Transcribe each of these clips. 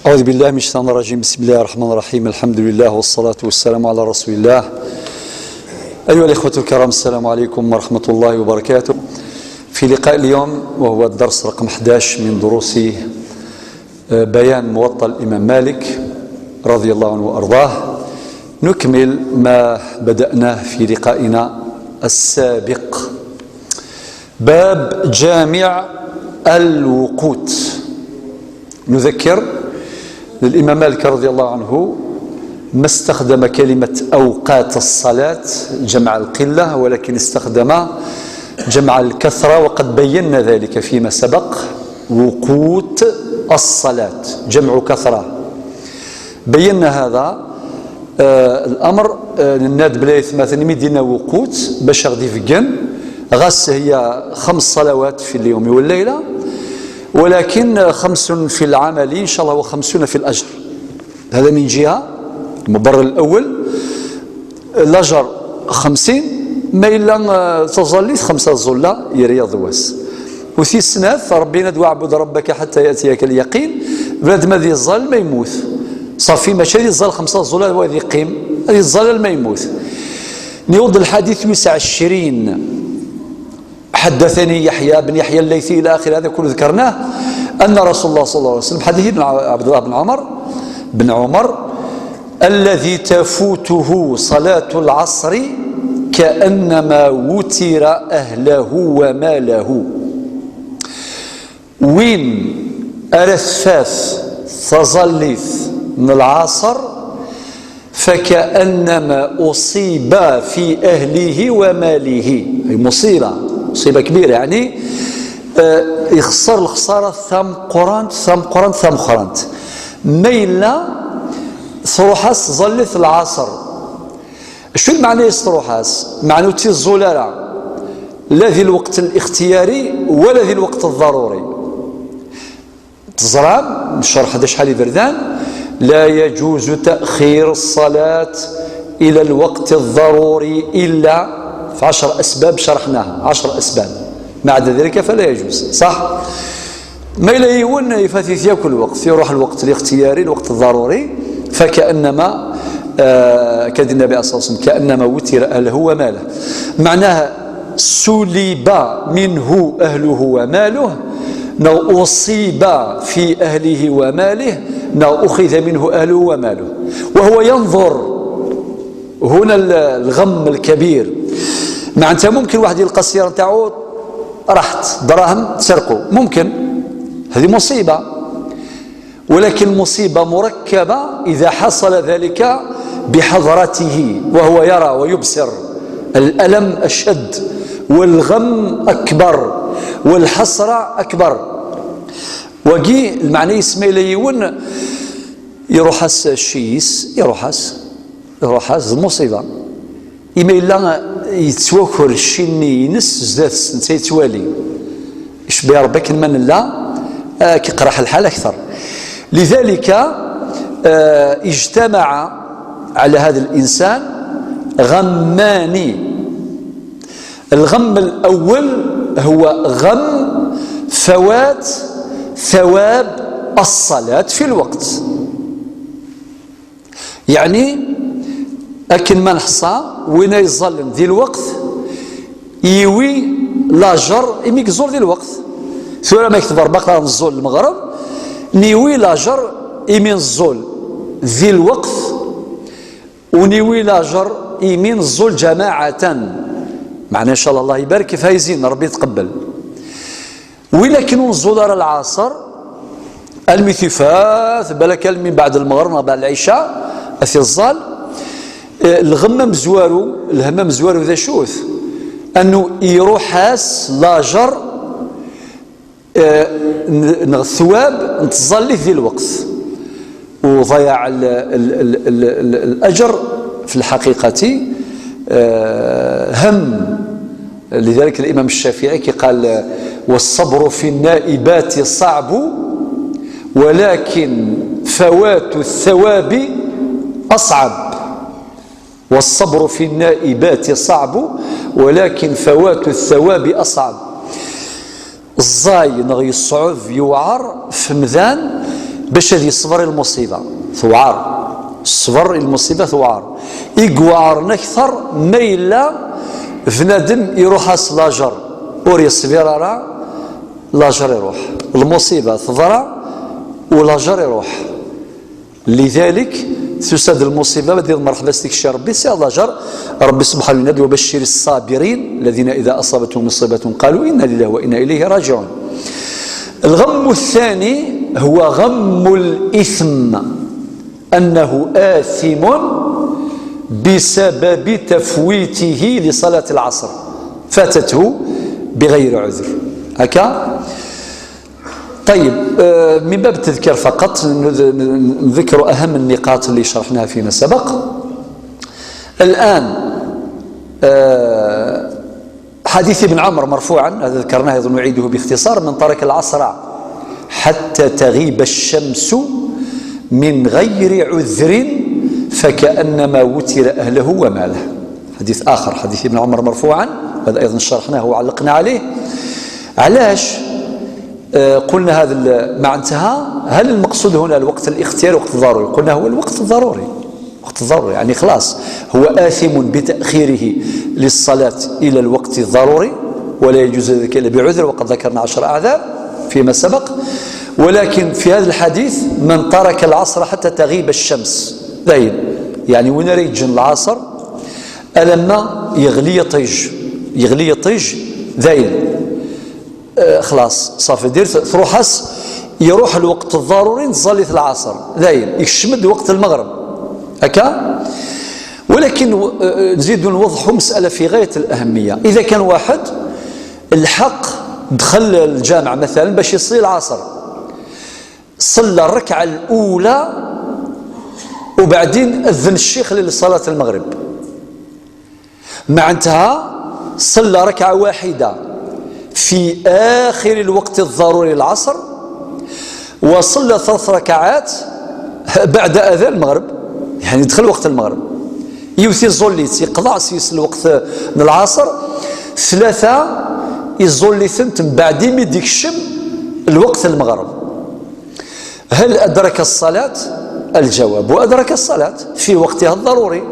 أعوذ بالله من الشيطان الرجيم. بسم الله الرحمن الرحيم. الحمد لله والصلاة والسلام على رسول الله. أيها الإخوة الكرام، السلام عليكم ورحمة الله وبركاته. في لقاء اليوم وهو الدرس رقم 11 من دروس بيان موطأ الإمام مالك رضي الله عنه وأرضاه، نكمل ما بدأناه في لقائنا السابق. باب جامع الوقوت. نذكر للإمام مالك رضي الله عنه ما استخدم كلمة أوقات الصلاة جمع القلة، ولكن استخدم جمع الكثرة، وقد بينا ذلك فيما سبق. وقوت الصلاة جمع كثرة، بينا هذا الأمر. الناد بلايث مثلا مدينة وقوت باش غادي فكان غاس هي 5 صلوات في اليوم والليلة، ولكن 5 في العمل إن شاء الله و50 في الأجر. هذا من جهة المبرر الأول، الأجر 50 ما إلا تظليت 5 الظلة يرياض واس. وفي السناف ربنا دعا عبد ربك حتى يأتيك اليقين. بلاد ما ذي الظل ما يموت صافي، ماشي ذي الظل 5 الظلة هو ذي قيم، هذه الظل ما يموت. نيوض الحديث 29. حدثني يحيى بن يحيى الليثي إلى آخر هذا كله ذكرناه، أن رسول الله صلى الله عليه وسلم حديث عبد الله بن عمر الذي تفوته صلاة العصر كأنما وتر أهله وماله. وين أرثاث تظليث من العصر فكأنما أصيب في أهله وماله. هي مصيبة كبيرة، يعني يخسر الخسارة ثم قرانت ميلا صروحاس ظلت العصر. شو المعنى صروحاس؟ معنى تي الزلالة لا ذي الوقت الاختياري ولا ذي الوقت الضروري. تزرام شرح هذا شحال بردان: لا يجوز تأخير الصلاة إلى الوقت الضروري إلا في 10 أسباب شرحناها، 10 أسباب، ما عدا ذلك فلا يجوز. صح؟ ما إلا يون يفاتيث ياكل الوقت، يروح الوقت الاختياري الوقت الضروري فكأنما كاد النبي عليه الصلاة والسلام كأنما وتر أهله وماله. معناها سلب منه أهله وماله، نو أصيب في أهله وماله، نو أخذ منه أهله وماله، وهو ينظر. هنا الغم الكبير. معناتها ممكن واحد يلقى السيارة تاعو راحت دراهم تسرقوا، ممكن هذه مصيبة، ولكن مصيبة مركبة إذا حصل ذلك بحضرته وهو يرى ويبصر. الألم أشد والغم أكبر والحسرة أكبر. وقي المعنى يسمى ليون يروحس الشيس يروحس المصيبة. إما إلا يتوكل الشيني ينس زدات السنة يتوالي يشبه ربك من الله كيقرح الحال أكثر. لذلك اجتمع على هذا الإنسان غمان. الغم الأول هو غم فوات ثواب الصلاة في الوقت، يعني أكن ما نحصى وين يظلم ذي الوقت يوي لاجر إميك زور ذي الوقت ثورة ما يكتبر بقى نزول المغرب نيوي لاجر إمين الزول ذي الوقت، ونيوي لاجر إمين الزول جماعة. معنى إن شاء الله يبارك فايزين ربي يتقبل. ولكن نزول العصر المثفاث بالك من بعد المغرب بعد العشاء أثي الظال الغمام زوارو الهمام زوارو ذا شوث أنه يروحاس لاجر الثواب نتظلي ذي الوقت وضياع الأجر في الحقيقة هم. لذلك الإمام الشافعي قال: والصبر في النائبات صعب ولكن فوات الثواب أصعب. والصبر في النائبات صعب ولكن فوات الثواب أصعب. الزاي نغي الصعوب يوعر في مذان باش هذه صبر المصيبة ثوار، صبر المصيبة ثوار يقوارنا أكثر ما إلا فنادم يروح لاجر ور يصبر راه لاجر يروح، المصيبة تضرى ولاجر يروح. لذلك تساد المصيبة بدي مرحبا ستيك الشي ربي سي لاجر ربي سبحانه وتعالى وبشر الصابرين الذين إذا أصابتهم مصيبة قالوا إنا لله وإنا إليه راجعون. الغم الثاني هو غم الإثم، أنه آثم بسبب تفويته لصلاة العصر، فاتته بغير عذر هكا. طيب من باب التذكير فقط نذكر أهم النقاط اللي شرحناها فيما سبق. الآن حديث ابن عمر مرفوعا هذا ذكرناه أيضا نعيده باختصار: من ترك العصر حتى تغيب الشمس من غير عذر فكأنما وتر أهله وماله. حديث آخر حديث ابن عمر مرفوعا هذا أيضا شرحناه وعلقنا عليه. علاش قلنا هذا ما انتهى؟ هل المقصود هنا الوقت الاختياري وقت الضروري؟ قلنا هو الوقت الضروري، وقت الضروري يعني خلاص هو آثم بتأخيره للصلاة إلى الوقت الضروري ولا يجوز ذلك إلا بعذر، وقد ذكرنا 10 أعذار فيما سبق. ولكن في هذا الحديث من ترك العصر حتى تغيب الشمس ذاين، يعني وين ريجن العصر ألما يغلي طيج ذاين خلاص صافي دير تروحس يروح الوقت الضروري نصلي في العصر ذاين يشمد وقت المغرب هكا. ولكن نزيد نوضحوا مسألة في غاية الأهمية. إذا كان واحد الحق دخل الجامع مثلا باش يصلي العصر، صلى الركعة الأولى وبعدين أذن الشيخ لصلاة المغرب، مع انتهى صلى ركعة واحدة في آخر الوقت الضروري العصر، وصلى 3 ركعات بعد أذان المغرب، يعني دخل وقت المغرب يوثي زوليت يقضى سيس الوقت من العصر 3 يزولي ثنتم بعدين يديك الشم الوقت المغرب. هل أدرك الصلاة؟ الجواب وأدرك الصلاة في وقتها الضروري.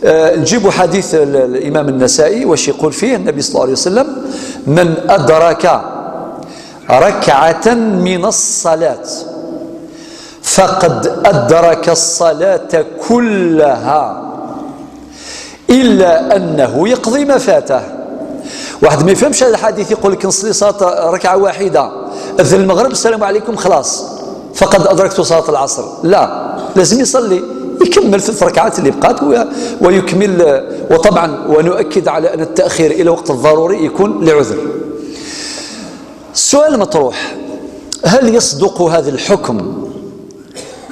نجيب حديث الإمام النسائي واش يقول فيه النبي صلى الله عليه وسلم: من أدرك ركعة من الصلاة فقد أدرك الصلاة كلها إلا أنه يقضي ما فاته. واحد ما يفهمش هذا الحديث يقول لك نصلي صلاة ركعة واحدة أذن المغرب السلام عليكم خلاص فقد أدركت صلاة العصر، لا، لازم يصلي يكمل 3 ركعات اللي بقات ويكمل. وطبعا ونؤكد على أن التأخير إلى وقت الضروري يكون لعذر. السؤال المطروح: هل يصدق هذا الحكم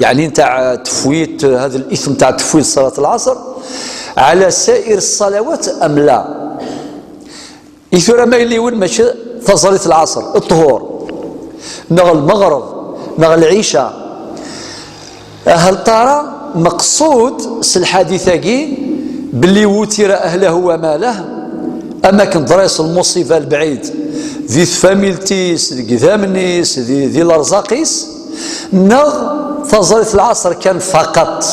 يعني نتاع تفويت هذا الإثم تاع تفويت صلاة العصر على سائر الصلوات أم لا؟ يثور ما اللي وين ماشي صلاة العصر الطهور نغ المغرب نغ العشاء، هل ترى مقصود الحديثة باللي وتر أهله وماله أماكن دراس المصيبة البعيد ذي فاميلتيس ذي ذامنيس ذي الأرزاقيس نغ صلاة العصر كان فقط؟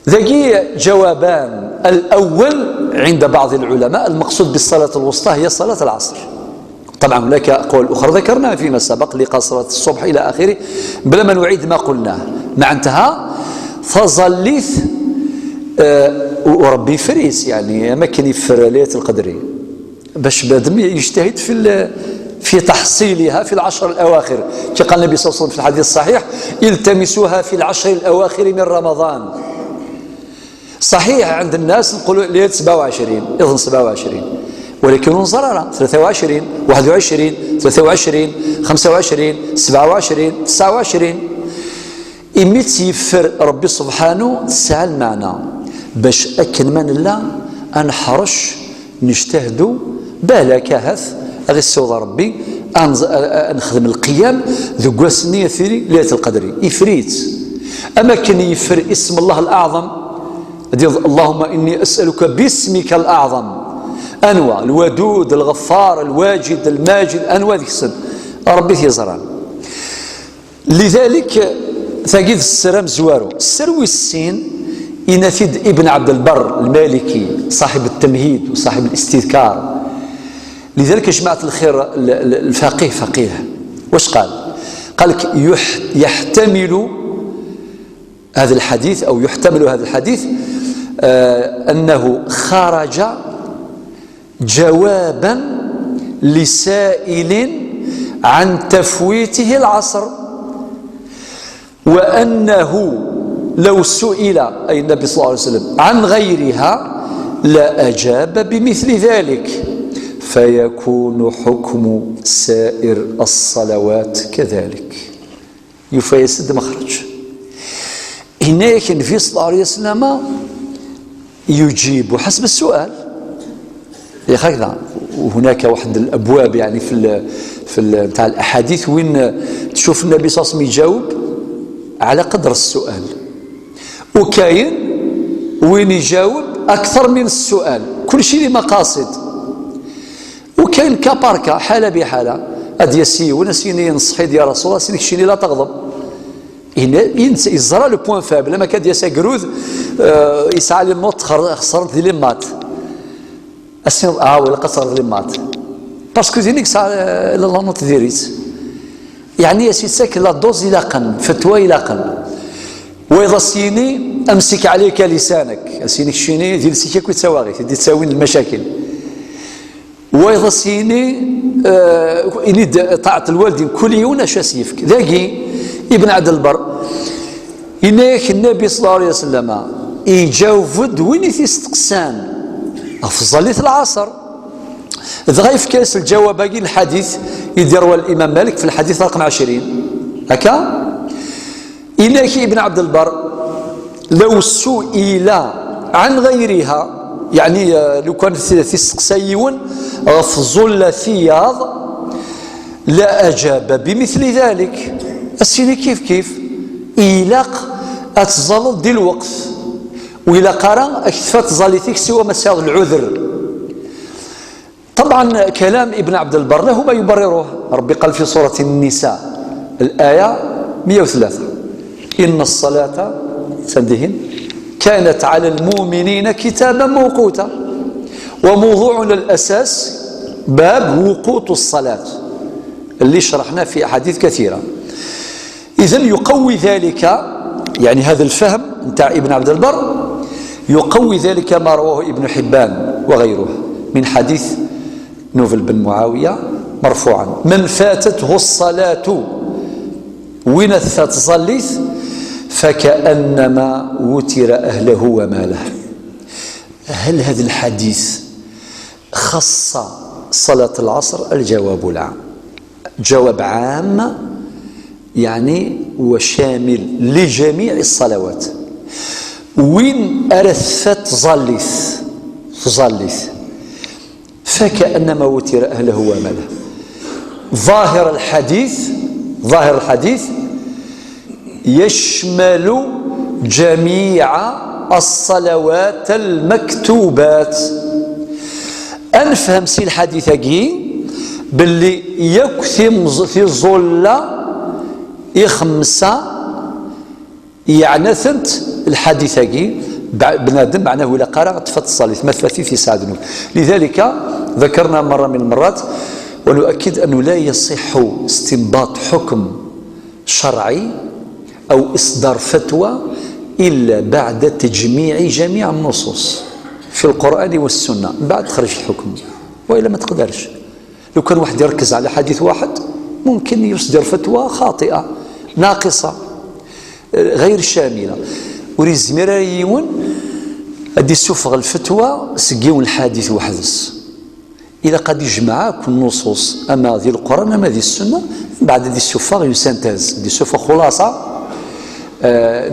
ذاكي جوابان. الأول عند بعض العلماء المقصود بالصلاة الوسطى هي صلاة العصر، طبعا هناك أقوال أخرى ذكرناها فيما سبق لقى صلاة الصبح إلى آخره بلا ما نعيد ما قلناه. مع انتهى فظليت وربي فريس يعني ما كان يفر ليلة القدر باش بادم يجتهد في تحصيلها في العشر الأواخر، كما قال النبي صلى الله عليه وسلم في الحديث الصحيح: التمسوها في العشر الأواخر من رمضان. صحيح عند الناس نقولوا ليلة 27 إذن 27، ولكن نظرنا 23 21 23 25 27 29 إميت يفر ربي سبحانه تسعى المعنى باش أكن من الله أنحرش نجتهدوا بالك هث أغسوض ربي نخدم القيام ذو قواسنية ثيري ليلة القدر إفريت. أما كان يفر اسم الله الأعظم اللهم إني أسألك باسمك الأعظم أنوى الودود الغفار الواجد الماجد أنوى ذيك السن ربي يزران. لذلك تجد السرام زوارو السروي السين ينفذ ابن عبد البر المالكي صاحب التمهيد وصاحب الاستذكار. لذلك جماعة الخير الفقيه فقيه واش قال لك يحتمل هذا الحديث أو يحتمل هذا الحديث أنه خرج جوابا لسائل عن تفويته العصر، وأنه لو سئل أي النبي صلى الله عليه وسلم عن غيرها لا أجاب بمثل ذلك، فيكون حكم سائر الصلوات كذلك. يفسد مخرج. هناك النبي صلى الله عليه وسلم يجيب حسب السؤال هكذا. وهناك واحد الابواب يعني في نتاع الاحاديث وين تشوف النبي صلى الله عليه وسلم يجاوب على قدر السؤال، وكاين وين يجاوب اكثر من السؤال، كل شيء لمقاصد. وكاين كباركا حاله بحاله هاد يسي ونسيني نصحي يا رسول الله سيدك شيني لا تغضب. يزرى لو بوان فابل لما كاد يسا قروذ يسعى للنوت خسرت لي مات السين ولا قصرت لي مات باسكو زينيك سعى لا نوت ديريت يعني يا سيدي ساك لا دوز الى قن فتوى الى قن وإذا سيني امسك عليك لسانك سينيك شيني ديال سيكك وتساواغي تدي تساوي المشاكل. وإذا سيني إني طاعة الوالدين كل يوم أشاسيفك ذاكي ابن عبد البر إنك النبي صلى الله عليه وسلم يجاوب وين يستقسان أفضلية العصر ذغيف كاس الجواب باقي الحديث يدير الإمام مالك في الحديث رقم 20 هكا. إنك ابن عبد البر لو سئل عن غيرها يعني لو كان تستقسيون أفضل الثياب لا أجاب بمثل ذلك. السيني كيف إيلاق أتظل دي الوقت وإلا قرأ أكثفت ظليتك سوى مساغ العذر. طبعا كلام ابن عبد البر له ما يبرره. ربي قال في سورة النساء الآية 103 إن الصلاة سندهن كانت على المؤمنين كتابا موقوتا. وموضوعنا الأساس باب وقوت الصلاة اللي شرحناه في أحاديث كثيرة. إذن يقوي ذلك يعني هذا الفهم نتاع ابن عبد البر يقوي ذلك ما رواه ابن حبان وغيره من حديث نوفل بن معاوية مرفوعا من فاتته الصلاة ونثت ظليث فكأنما وتر أهله وماله. هل هذا الحديث خص صلاة العصر؟ الجواب لا. جواب عام يعني وشامل لجميع الصلوات. وين أرثت ظليث فكأنما وتر أهله وماله. ظاهر الحديث يشمل جميع الصلوات المكتوبات. أنفهم سي الحديث كي باللي يكثم في الظلة يخمسة يعني ثنت الحديث كي بنادم معناه إلى قرأ تفت الصلاة مثلثي في سعد. لذلك ذكرنا مرة من المرات ونؤكد أنه لا يصح استنباط حكم شرعي أو إصدار فتوى إلا بعد تجميع جميع النصوص في القرآن والسنة بعد خرج الحكم، وإلا ما تقدرش. لو كان واحد يركز على حديث واحد ممكن يصدر فتوى خاطئة ناقصة غير شاملة. وريد زميريون هدي سفغ الفتوى سقيون الحديث وحدث إذا قد يجمع كل النصوص أما ذي القرآن أما ذي السنة بعد ذي السفغ يسنتاز ذي السفغ خلاصة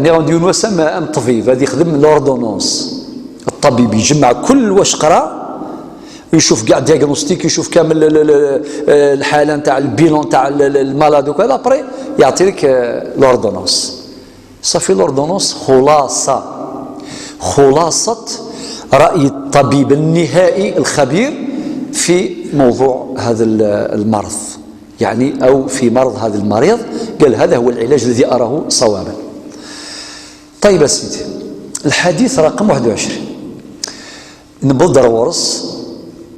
نيرون ديون وسام أم طبيب هذا يخدم لوردونونس. الطبيب يجمع كل واش قرأ ويشوف كاع دياغنوستيك يشوف كامل الحالة نتاع البيلون نتاع المرض وكذا أبري يعطي لك لوردونونس. صافي لوردونونس خلاصة رأي الطبيب النهائي الخبير في موضوع هذا المرض يعني أو في مرض هذا المريض قال هذا هو العلاج الذي أراه صوابا. طيب سيدي، الحديث رقم 21 نبض ورس.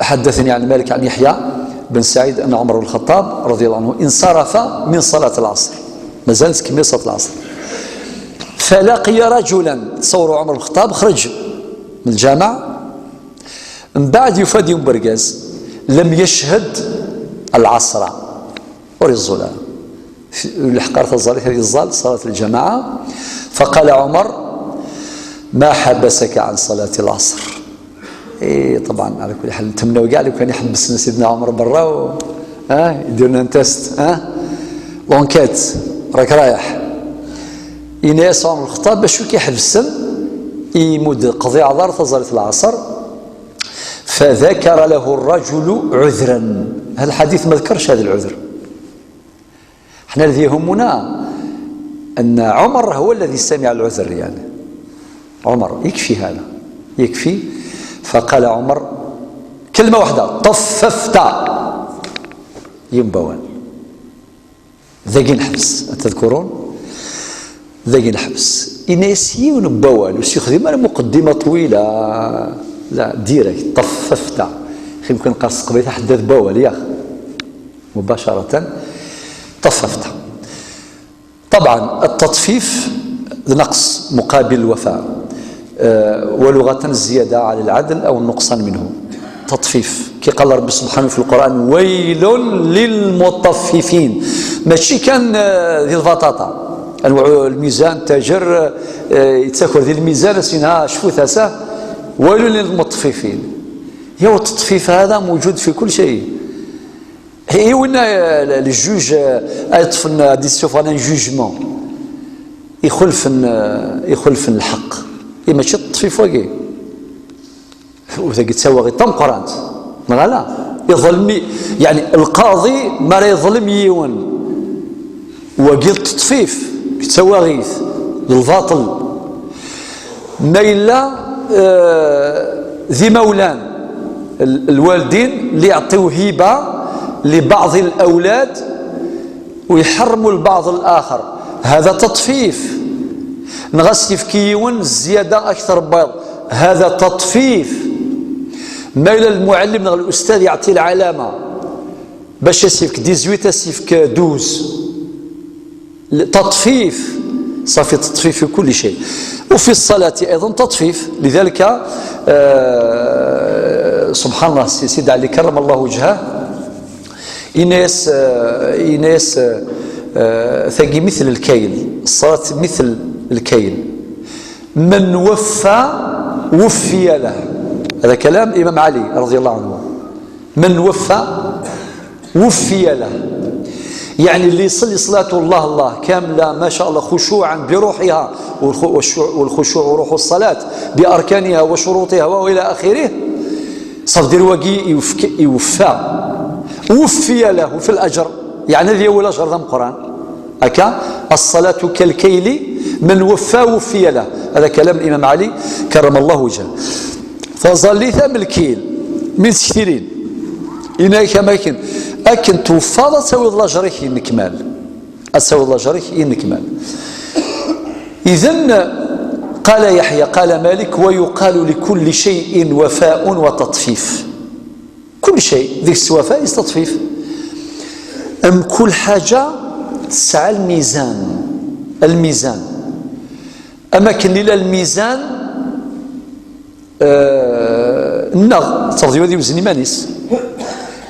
حدثني عن مالك عن يحيى بن سعيد أن عمر بن الخطاب رضي الله عنه انصرف من صلاة العصر، ما زالت تكمل صلاة العصر، فلقي رجلا. تصوروا عمر بن الخطاب خرج من الجامع من بعد يفاد يوم برقاز، لم يشهد العصر ورزولا الحقارة الظالة هذه الظال صلاة الجماعة. فقال عمر ما حبسك عن صلاة العصر؟ طبعا على كل حال نتمنوا كاع لو كان يحبسنا سيدنا عمر برا يدير لنا تيست لونكيت راك رايح يناس عمر الخطاب باش كيحبسن يمد قضي عذر صلاة العصر. فذكر له الرجل عذرا. هذا الحديث ما ذكرش هذا العذر. احنا الذي يهمنا أن عمر هو الذي سمع العذر، يعني عمر يكفي هذا يكفي. فقال عمر كلمة واحدة طففت ينبوان ذاقين حبس. تذكرون ذاقين حبس إناسي ونبوان وسيخدم أنا مقدمة طويلة، لا ديريكت طففت يمكن قرص قبيلة حدث بوال يا أخي مباشرة طففت. طبعا التطفيف نقص مقابل الوفاء، ولغة الزيادة على العدل أو النقصان منه. تطفيف كي قال ربي سبحانه في القرآن ويل للمطففين، ماشي كان ذي البطاطا الميزان تاجر يتسكر ذي الميزان سينها شفوثة ويل للمطففين. هو التطفيف هذا موجود في كل شيء. هي وين الجوج يطفن ديسيوف ان جوجمون يخلف الحق ماشي التطفيف واقي وذاك تسوى غير طم قرانت لا يظلم، يعني القاضي ما لا يظلم يون وقيل التطفيف تسوى غيث للباطل. ما إلا ذي مولان الوالدين اللي يعطيو هبة لبعض الأولاد ويحرموا البعض الآخر، هذا تطفيف. نغسف كيون الزيادة أكثر بيض، هذا تطفيف. ما إلى المعلم الأستاذ يعطي العلامة باش يسيفك 18 يسيفك 12، تطفيف صافي. تطفيف في كل شيء وفي الصلاة أيضا تطفيف. لذلك سبحان الله سيد علي كرم الله وجهه إناس ثقي مثل الكيل، الصلاة مثل الكيل، من وفي له. هذا كلام الإمام علي رضي الله عنه. من وفي له، يعني اللي يصلي صلاة الله كاملة ما شاء الله خشوعا بروحها، والخشوع روح الصلاة بأركانها وشروطها وإلى آخره، صدر وقي وفي له في الأجر، يعني ذي أول أجر ذا القرآن هكا الصلاة كالكيل من وفي له. هذا كلام الإمام علي كرم الله وجهه. فظل ثم الكيل من سكتيرين إنا كما كان أكن توفى تسوي الأجريك نكمال أسوي الأجريك نكمال. إذن قال يحيى قال مالك ويقال لكل شيء وفاء وتطفيف. كل شيء ذي الوفاء تطفيف. كل حاجة تسعى الميزان أما كان لله الميزان النغ ترضيو ذي وزني مانيس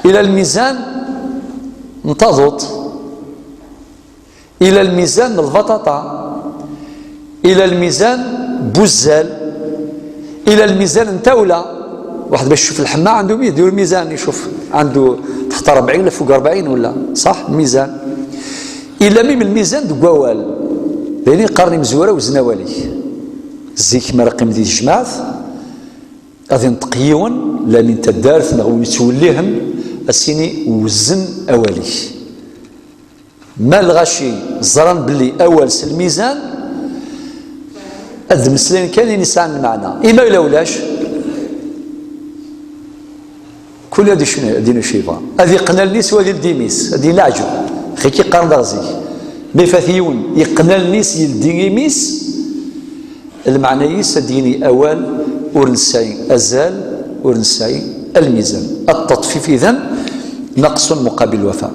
إلى الميزان انتظط، إلى الميزان البطاطا، إلى الميزان بوزال، إلى الميزان انتولى. واحد باش يشوف الحمى عنده يدير الميزان يشوف عنده تحت 40 ولا فوق 40 ولا صح الميزان. إلا ميم الميزان دقوال لأني قرني مزورة وزنوالي زيك ما رقم دي جماعة غادي نتقيون لأن انت دارت نغوي توليهم السيني وزن أولي ما الغشي زران باللي أول الميزان أد مسلين كان ينسان المعنى إما إلا ولاش كل هذه شنو دينا شيفا هذه قنا النيس وهذه الديميس هذه العجب خيكي قرن دغزي مفاثيون يقنا النيس يلدي ميس المعنى يسديني أوال ورنساي أزال ورنساي الميزان التطفيف إذن نقص مقابل الوفاء.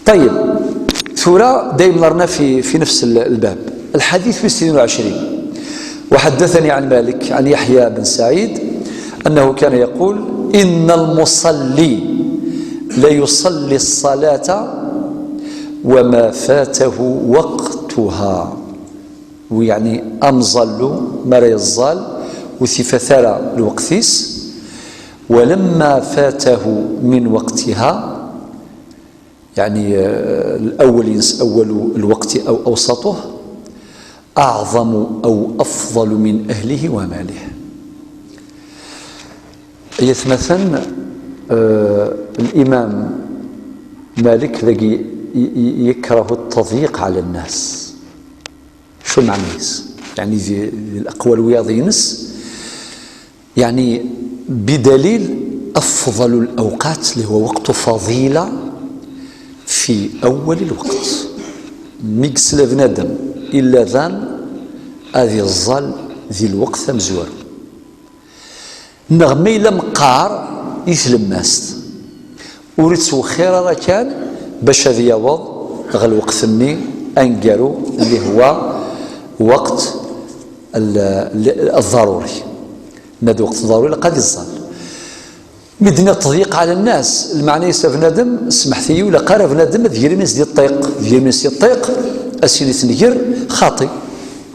طيب ثورة دائما رنا في نفس الباب. الحديث في 22 وحدثني عن مالك عن يحيى بن سعيد أنه كان يقول إن المصلي ليصلي الصلاة وما فاته وقتها، ويعني أمظل مرا يزال وثفثار الوقتيس ولما فاته من وقتها، يعني الأول أول الوقت أو أوسطه أعظم أو أفضل من أهله وماله. يثمثن الإمام مالك ذكي يكره التضييق على الناس. شو معنى يعني ذي الأقوال وياضينس يعني بدليل أفضل الأوقات اللي هو وقت فضيلة في أول الوقت ميكس لبنادم إلا ذان هذه الظل ذي الوقت مزور نغمي لمقار يثلم ناس وريتسو خير راه كان باش هذا يوض غا الوقت الني انقالوا اللي هو وقت الضروري. ناد وقت الضروري لقد الظل مدينة تضييق على الناس المعنى يسا بنادم سمحتي ولا قارا بنادم ديال الناس ديال الطيق ديال الناس ديال الطيق اسيني تنجر خاطئ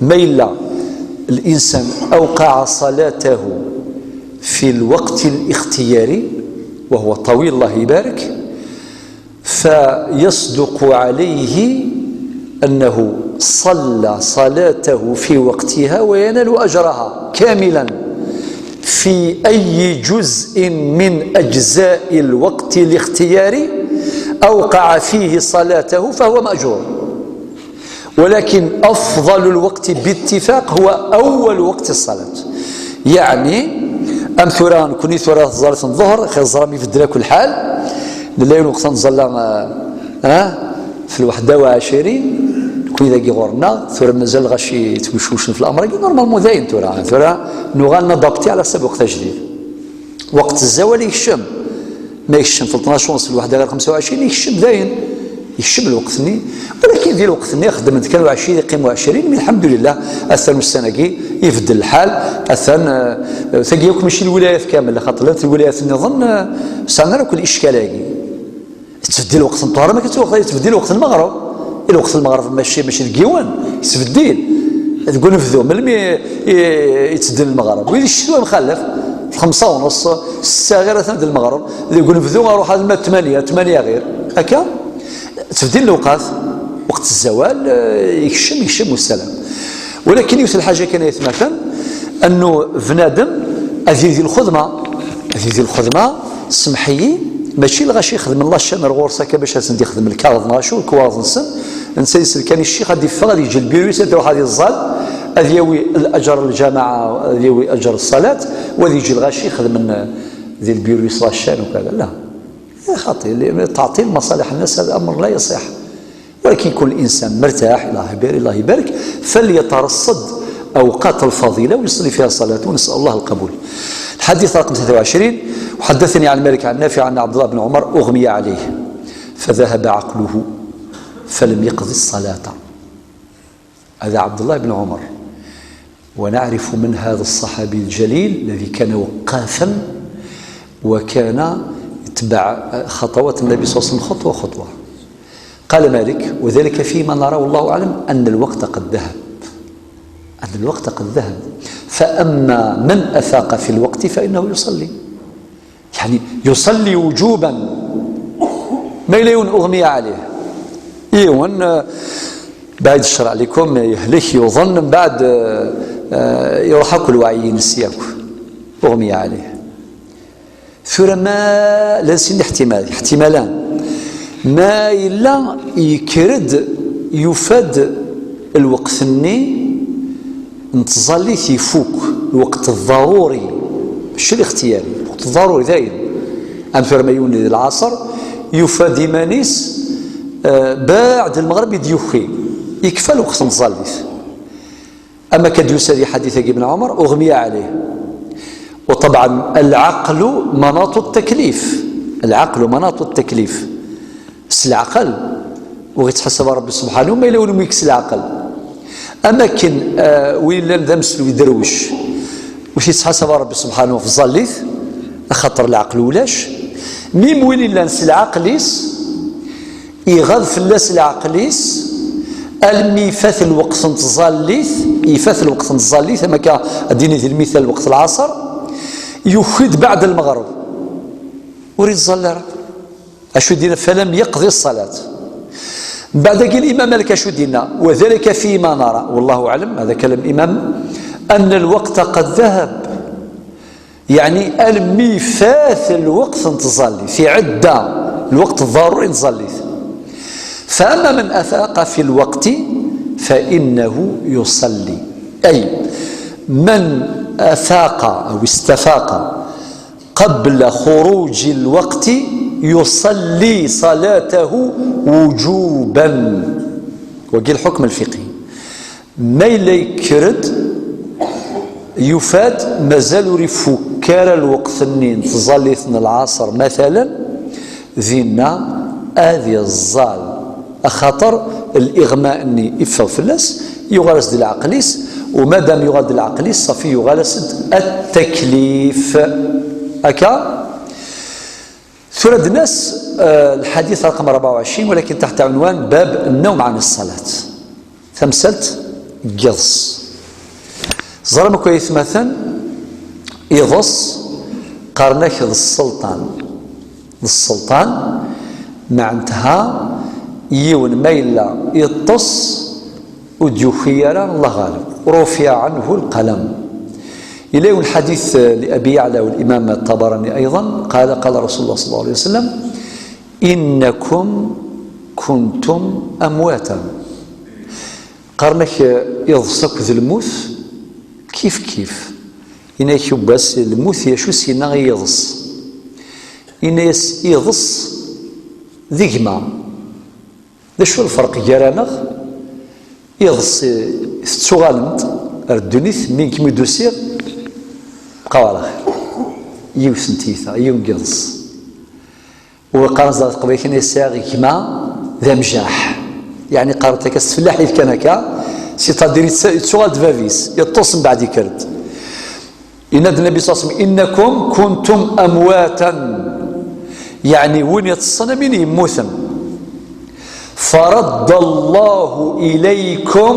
ما إلا الإنسان أوقع صلاته في الوقت الاختياري وهو طويل الله يبارك فيصدق عليه أنه صلى صلاته في وقتها وينال أجرها كاملا في أي جزء من أجزاء الوقت الاختياري أوقع فيه صلاته فهو مأجور. ولكن أفضل الوقت باتفاق هو أول وقت الصلاة. يعني أمثران كوني ثورة ظلت الظهر خير الظلام يفدنا كل حال لله وقت نظلم في 21 كون إذا كي غورنا ثورة مازال غاشي تمشوش في الأمر نورمال مذاين ثورة نغالنا ضبطي على حسب وقت جديد. وقت الزوال يكشم ما يكشم في 12 ونص في 21 يكشم داين يكشم الوقت ني ولكن في الوقت ني خدمت كانوا 20 يقيموا 20 الحمد لله اثن السنه كي يفدل الحال اثن ثقيوك ماشي الولايات كامل خاطر الولايات نظن سانا راه كل اشكال تفدي الوقت الطهر ما كتوقع تفدي الوقت المغرب الوقت المغرب ماشي الكيوان يتبدل تقول نفذوا ملي يتسدل المغرب ويلي الشتوى مخلف 5 ونص 6 غير ثمد المغرب يقول نفذوا نروح هذا 8 غير هكا تبديل الاوقات وقت الزوال يكشم والسلام. ولكن يوصل الحاجه كان يتمثل انه بنادم هذه الخدمه سمحي ماشي الغاشي يخدم الله الشامر غورسا باش يخدم الكاظ ماشو الكواظ نسن نسيس كان الشيخ غادي غادي يجي البيروس يروح هذه الزال هذه يوي الاجر الجماعه هذه يوي اجر الصلاه وهذا يجي الغاشي يخدم من ذي البيروس الشان وكذا لا خاطئ تعطيل مصالح الناس هذا امر لا يصح. ولكن كل انسان مرتاح الله يبارك فليترصد اوقات الفضيله ويصلي فيها صلاه ونسال الله القبول. الحديث رقم 23 وحدثني عن مالك عن نافع عن عبد الله بن عمر اغمي عليه فذهب عقله فلم يقضي الصلاه. هذا عبد الله بن عمر ونعرف من هذا الصحابي الجليل الذي كان وقافا وكان يتبع خطوات النبي صلى الله عليه وسلم خطوه خطوه. قال مالك وذلك فيما نرى والله اعلم ان الوقت قد ذهب فاما من افاق في الوقت فانه يصلي يعني يصلي وجوبا ما يلون اغمي عليه يون بعد الشرع عليكم يهلك يظن من بعد يروح كل وعي نسيك اغمي عليه ثم ما لازم احتمالان ما إلا يكرد يفاد الوقت الني نتظلي يفوق الوقت الضروري ماشي الاختياري الوقت الضروري داير أمثل ما يولي العصر يفاد مانيس بعد المغرب يديوخي يكفى الوقت مظليث. أما كديوس هذه حديث ابن عمر أغمي عليه. وطبعا العقل مناط التكليف، العقل مناط التكليف. العقل ويتحسب ربي سبحانه ما يلون ميكس العقل. أما كن وين لا مسلو يدروش وش يتحسب ربي سبحانه في ظليث خطر العقل ولاش ميم وين لا نس العقليس يغذف الناس العقليس الميفاث الوقت نتظليث يفاث الوقت نتظليث أما كأديني ذي المثال وقت العصر يفيد بعد المغرب وريد ظلر أشو دينا فلم يقضي الصلاة. بعد قال الإمام مالك أشو دينا وذلك فيما نرى والله أعلم هذا كلام الإمام أن الوقت قد ذهب، يعني الميفاث الوقت نتظلي في عدة الوقت الضروري نتظلي. فأما من أفاق في الوقت فإنه يصلي، أي من أفاق أو استفاق قبل خروج الوقت يصلي صلاته وجوبا. وقيل الحكم الفقهي ما يكرد يفاد مازال رفكار الوقت النين تظلي العصر مثلا ذينا هذه الظال أخطر الإغماء أني إفا فلاس يغرس دي العقليس، ومادام يغاد العقليس صافي يغرس التكليف هكا. سورة الناس الحديث رقم 24 ولكن تحت عنوان باب النوم عن الصلاة. ثمسلت قص زرم كويس مثلا يضص قرنك السلطان معنتها يون ميلا يطص وديوخيرا الله غالب رفع عنه القلم. إليه الحديث لأبي يعلى والإمام الطبراني أيضا قال رسول الله صلى الله عليه وسلم إنكم كنتم أمواتا. قرنك يضصك ذي الموث كيف إنك بس الموث يشو سينا يضص إنيس يضص ذيكما ذا شو الفرق جرانا يضص تسوغالمت الدنيث من كم يدوسير بقاو على خير يوسن تيثا يوم يضص وقارن زاد قبيل كان يساغي كما ذا مجاح يعني قارتك السفلاح إذ كان كا سيتاديري تسوغال دفافيس يطوس من بعد يكرد ينادي النبي صلى الله عليه وسلم إنكم كنتم أمواتا يعني وين يتصنى من يموثن فرد الله إليكم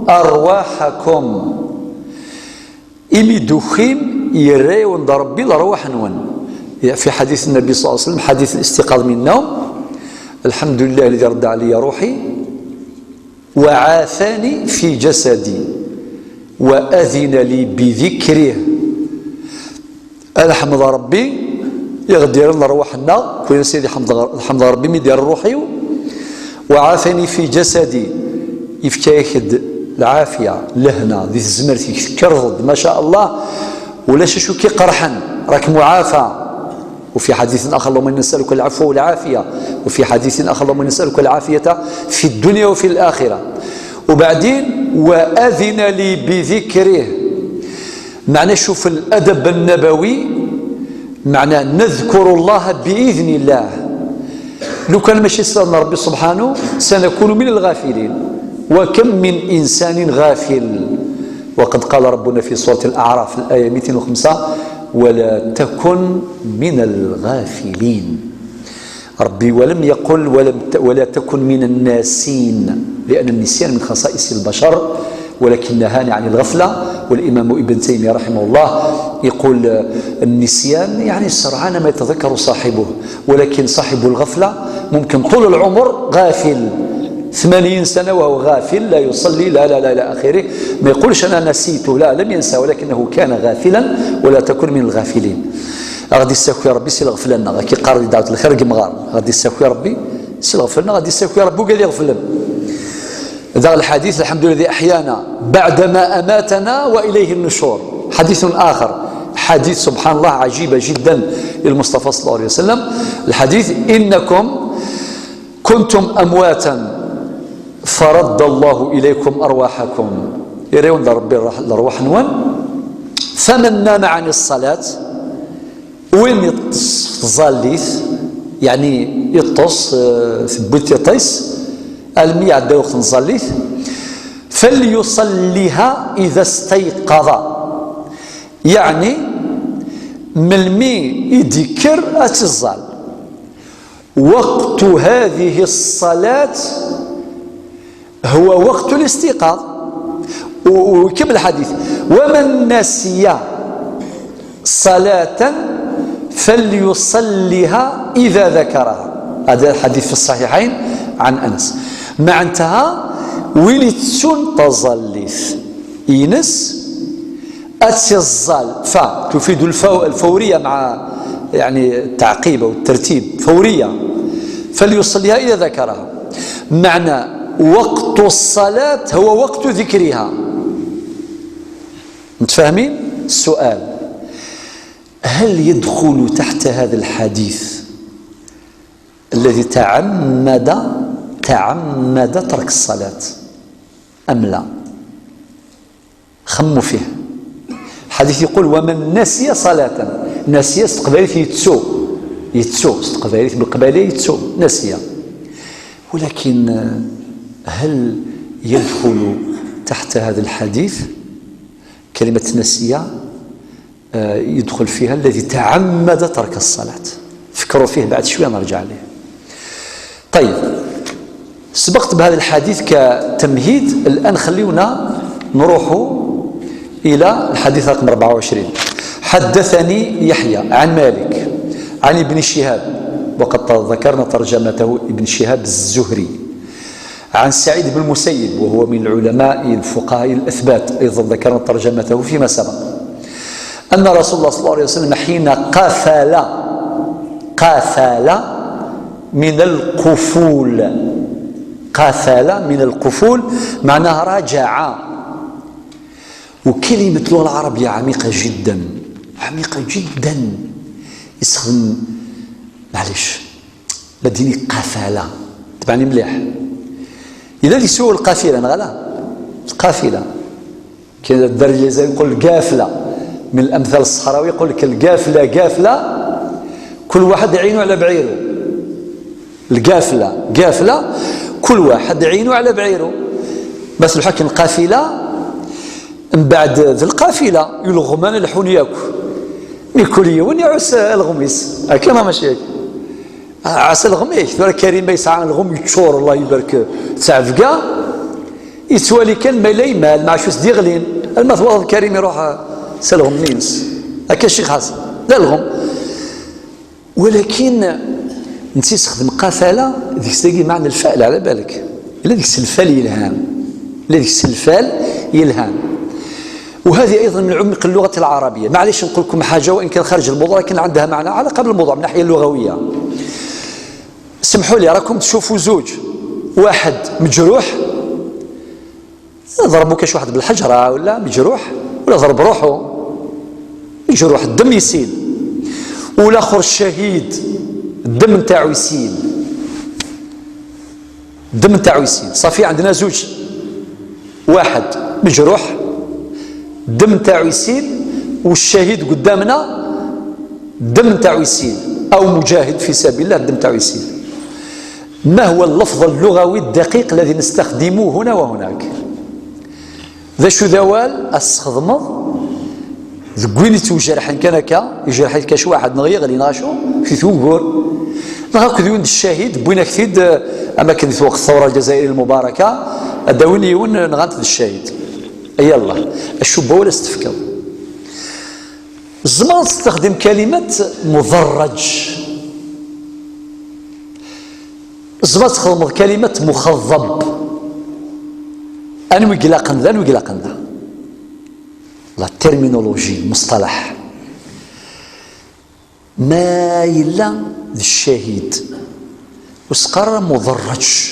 أرواحكم إمي دخيم يري وندربي الأرواح نون في حديث النبي صلى الله عليه وسلم حديث الاستيقاظ من النوم الحمد لله الذي رد علي روحي وعافاني في جسدي وأذن لي بذكره. أنا حمد ربي يغدير لنا روحنا كل سيدي حمد ربي مدير روحي وعافني في جسدي يفكايخد العافية لهنا ذي الزمرتي كرض ما شاء الله ولا شوكي قرحا راك معافى. وفي حديث آخر اللهم إنا نسألك العفو والعافية وفي حديث آخر اللهم إنا نسألك العافية في الدنيا وفي الآخرة. وبعدين وأذن لي بذكره معنى شوف الأدب النبوي معنى نذكر الله بإذن الله. لو كان ماشي سألنا ربي سبحانه سنكون من الغافلين. وكم من إنسان غافل وقد قال ربنا في سورة الأعراف الآية 205 ولا تكن من الغافلين. ربي ولم يقل ولا تكن من الناسين لأن النسيان من خصائص البشر ولكن نهاني عن الغفلة. والإمام ابن تيمية رحمه الله يقول النسيان يعني سرعان ما يتذكر صاحبه ولكن صاحب الغفلة ممكن طول العمر غافل 80 سنة وهو غافل لا يصلي لا لا لا إلى آخره ما يقولش أنا نسيته لا لم ينسى ولكنه كان غافلا ولا تكن من الغافلين. غادي يساكو ربي سي الغفل لنا كي قاري دعوة الخير كمغار غادي يساكو ربي سي الغفل لنا غادي يساكو ربي وقال يغفر لنا. ذا الحديث الحمد لله الذي أحيانا بعدما أماتنا وإليه النشور. حديث آخر حديث سبحان الله عجيبة جدا للمصطفى صلى الله عليه وسلم الحديث إنكم كنتم أمواتا فرد الله إليكم أرواحكم يريون ربي الأرواح نوان فمن نام عن الصلاة وين يطص ظاليث يعني يطص ثبت يطيس المية عدا وقت نصليث فليصليها إذا استيقظ يعني من المي يذكر أتزال وقت هذه الصلاة هو وقت الاستيقاظ وكمل الحديث ومن نسي صلاة فليصليها إذا ذكرها. هذا الحديث في الصحيحين عن أنس. مع انتهى ويلتسون تظليث ينس أتزال فتفيد الفورية مع يعني التعقيب أو الترتيب فورية فليصليها إذا ذكرها. معنى وقت الصلاة هو وقت ذكرها. متفاهمين؟ السؤال هل يدخل تحت هذا الحديث الذي تعمد ترك الصلاة أم لا؟ خموا فيه. الحديث يقول ومن نسي صلاة نسي استقباليت يتسو استقباليت بالقبالية يتسو نسي. ولكن هل يدخل تحت هذا الحديث كلمة نسي يدخل فيها الذي تعمد ترك الصلاة؟ فكروا فيه بعد شوية نرجع له. طيب سبقت بهذا الحديث كتمهيد. الآن خلينا نروح إلى الحديث رقم 24. حدثني يحيى عن مالك عن ابن شهاب وقد ذكرنا ترجمته ابن شهاب الزهري عن سعيد بن المسيب وهو من العلماء الفقهاء الأثبات أيضا ذكرنا ترجمته فيما سبق أن رسول الله صلى الله عليه وسلم حين قفل من القفول قفل من القفول معناها رجع. وكلمة اللغة العربية عميقة جدا يستخدم معليش لديني قفالة تبعني مليح إذا يسوي القافلة نغلا القافلة كذا الدرجة زي يقول القافلة من الأمثال الصحراوي يقول لك القافلة كل واحد عينه على بعيره. القافلة كل واحد عينه على بعيره. بس الحكم القافلة من بعد ذي القافلة يلغمان الحون ياكو من كل يوم يعس الغميس كما ماشي عسى الغميس ولا كريم يسعى الغم يتشور الله يبارك تعفقا يتوالي كان ما لا مال مع شوس ديغلين المثوض الكريم يروح سلغم نينس هكا الشيخ حسن لا الغم. ولكن نسي يستخدم قافلة ذيك تلاقي معنى الفعل على بالك إلا ذيك السلفال يلهام وهذه أيضا من عمق اللغة العربية. معليش نقول لكم حاجة وإن كان خارج الموضوع لكن عندها معنى على قبل الموضوع من الناحية اللغوية. سمحوا لي راكم تشوفوا زوج واحد مجروح ضربوا كاش واحد بالحجرة ولا مجروح ولا ضرب روحه مجروح الدم يسيل والآخر الشهيد الدم نتاعو يسيل صافي عندنا زوج واحد مجروح الدم تاعو يسيل والشهيد قدامنا الدم تاعو يسيل أو مجاهد في سبيل الله الدم تاعو يسيل. ما هو اللفظ اللغوي الدقيق الذي نستخدمه هنا وهناك؟ ذا شو ذوال أستخدمه ذقوين يتوجرح كان يجرح كاش واحد نغيغلي نغاشو في ثوغور نغاك ذوين الشهيد بوين كثيد أما كان في وقت الثورة الجزائرية المباركة الدوين يون نغانت الشهيد يلا الشبه ولا استفكر الزمان تستخدم كلمة مضرج الزمان تستخدم كلمة مخضب أنوي قلاقن ذا لا ترمينولوجي المصطلح ما إلا ذي الشهيد وسقر مضرج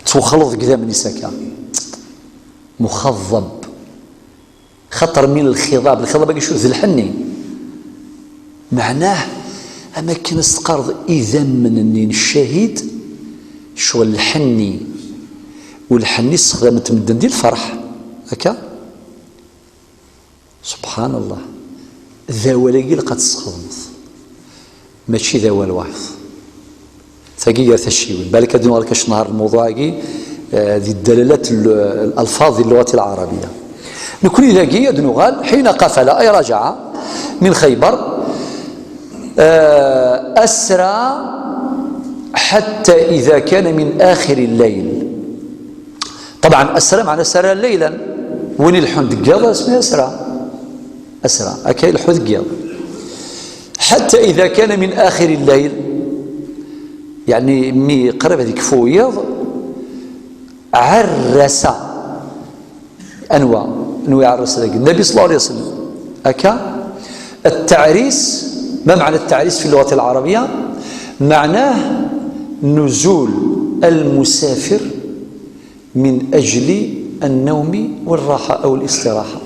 توخلط كذا من نساكا مخضب خطر من الخضاب باقي شو ذي الحني معناه أماكن استقرض إذا من النين الشهيد شغل الحني، والحني استخدمت مدن ديال الفرح هكا. سبحان الله، ذاولاكي لقات تستخدمت ماشي ذوال واحد ثقي غير الشيوي. بالك هادو غير كنشنهر الموضوع كي ذي الدلالات الالفاظ اللغه العربيه. نكون ذاكي دنوغال حين قفل اي رجع من خيبر اسرى حتى اذا كان من اخر الليل. طبعا اسرى معنى سرى ليلا، وين الحون دقيض اسمها اسرى هكا الحون دقيض. حتى اذا كان من اخر الليل يعني مي قرب هذيك فويض عرس انواع عرس النبي صلى الله عليه وسلم هكا. التعريس ما معنى التعريس في اللغة العربية؟ معناه نزول المسافر من أجل النوم والراحة أو الاستراحة.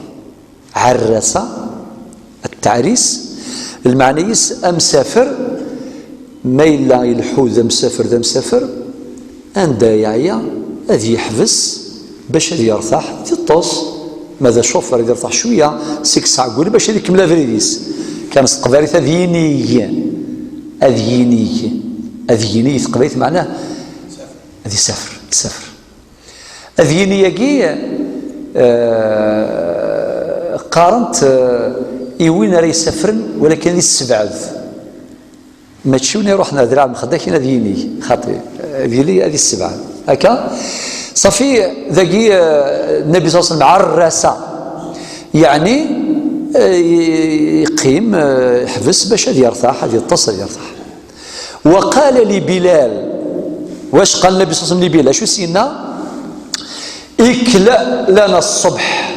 عرس التعريس المعنى مسافر ميلا يلحو ذا مسافر أندا يعيا هذي يحبس باش هذي يرتاح تطوس. ماذا شوفر يرتاح شوية 6 ساعة قولي باش هذي كملا فريديس كان قباريت أذيني قباريت معناه هذي سافر أذيني يجي قارنت وين راه يسافرن ولكن هذه السبعذ ما تشوني روحنا ذراع مخداك هنا ذيني خاطي ذيلي هذه السبعة هكا صافي. ذاكي النبي صلى الله عليه وسلم عرس يعني يقيم يحبس باش هذا يرتاح هذا يتصل يرتاح. وقال لبلال، واش قال النبي صلى الله عليه وسلم لبلال؟ شو سينا؟ اكلأ لنا الصبح.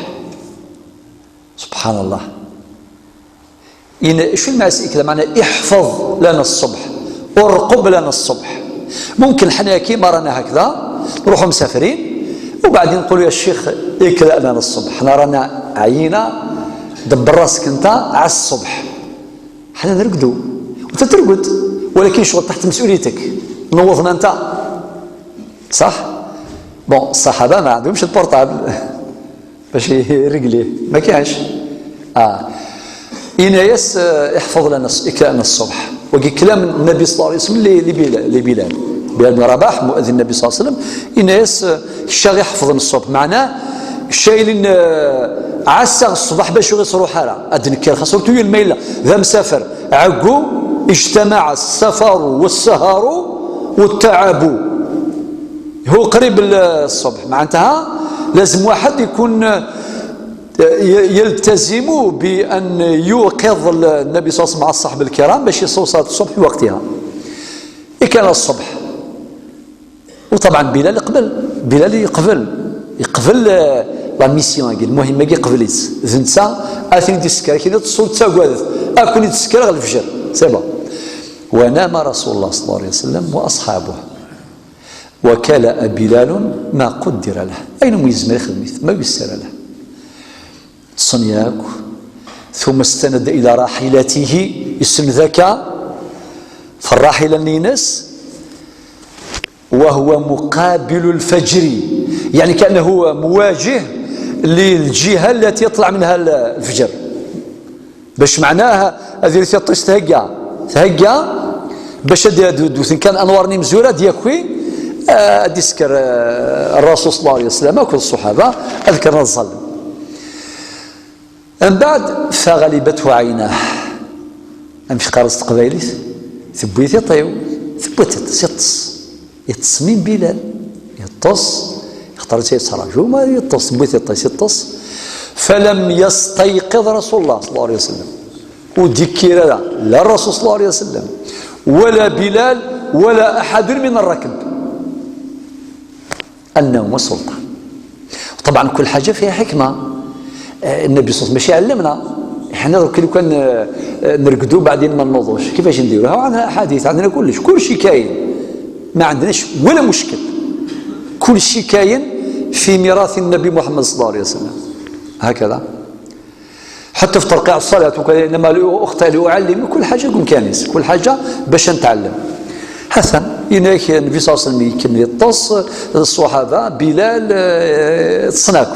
سبحان الله، شو المعنى اكلأ؟ معنى احفظ لنا الصبح، ارقب لنا الصبح. ممكن حنا كيما رانا هكذا نروحوا مسافرين وبعدين نقولوا يا الشيخ اكلأ لنا الصبح، حنا رانا عينا دبر راسك انت على الصبح، حنا نرقدوا وانت ترقد ولكن شغل تحت مسؤوليتك، نوضنا انت صح؟ بون الصحابه ما عندهمش البورطابل باش يرقليه ما كانش. إناياس احفظ لنا اكلأ لنا الصبح. وكي كلام النبي صلى الله عليه وسلم لبلال بن رباح مؤذن النبي صلى الله عليه وسلم، إناياس الشاغ يحفظ لنا الصبح معناه الشايلين عسى الصباح باش يصروا حاله ادنكر خسرتو الميله ذا مسافر عقو اجتمع السفر والسهر والتعب. هو قريب الصبح معناتها لازم واحد يكون يلتزم بأن يوقظ النبي صلى الله عليه وسلم مع الصحابة الكرام باش يصلوا صلاة الصبح في وقتها. كان الصبح وطبعا بلال يقبل لا ميسيون المهمه كي قبلت زنسا اثني تسكر كي تصل تساقوذ اكوني تسكر غير الفجر سيبا. ونام رسول الله صلى الله عليه وسلم واصحابه وكلأ بلال ما قدر له. اين ميزمر خدمت ما يسر له صنياك ثم استند الى راحلته يسن ذاك فالراحله النينس وهو مقابل الفجر يعني كأنه مواجه للجهة التي يطلع منها الفجر باش معناها هذه اللي تطيش تهجى باش دوثن كان أنوار مزورة ديكوي ديسكر الرسول صلى الله عليه وسلم وكل الصحابة أذكر الظل. من بعد فغلبته عيناه أمشي قارص قبيليت ثبويت يطيو ثبويت يطس من بلال يطس اختار سيسرج وما يطس بويت يطس فلم يستيقظ رسول الله صلى الله عليه وسلم وذكر لا الرسول صلى الله عليه وسلم ولا بلال ولا أحد من الركب. النوم سلطة. طبعا كل حاجة فيها حكمة. النبي صلى الله عليه وسلم ماشي علمنا احنا لو كان نرقدوا بعدين ما نوضوش كيفاش نديروها. عندنا احاديث عندنا كل شيء كاين ما عندناش ولا مشكل. كل شيء كاين في ميراث النبي محمد صلى الله عليه وسلم هكذا. حتى في ترقيع الصلاة انما اختي لأعلم كل حاجة كون كانس كل حاجة باش نتعلم. حسن إنك النبي صلى الله عليه وسلم يمكن يطص الصحابة بلال تصناكو.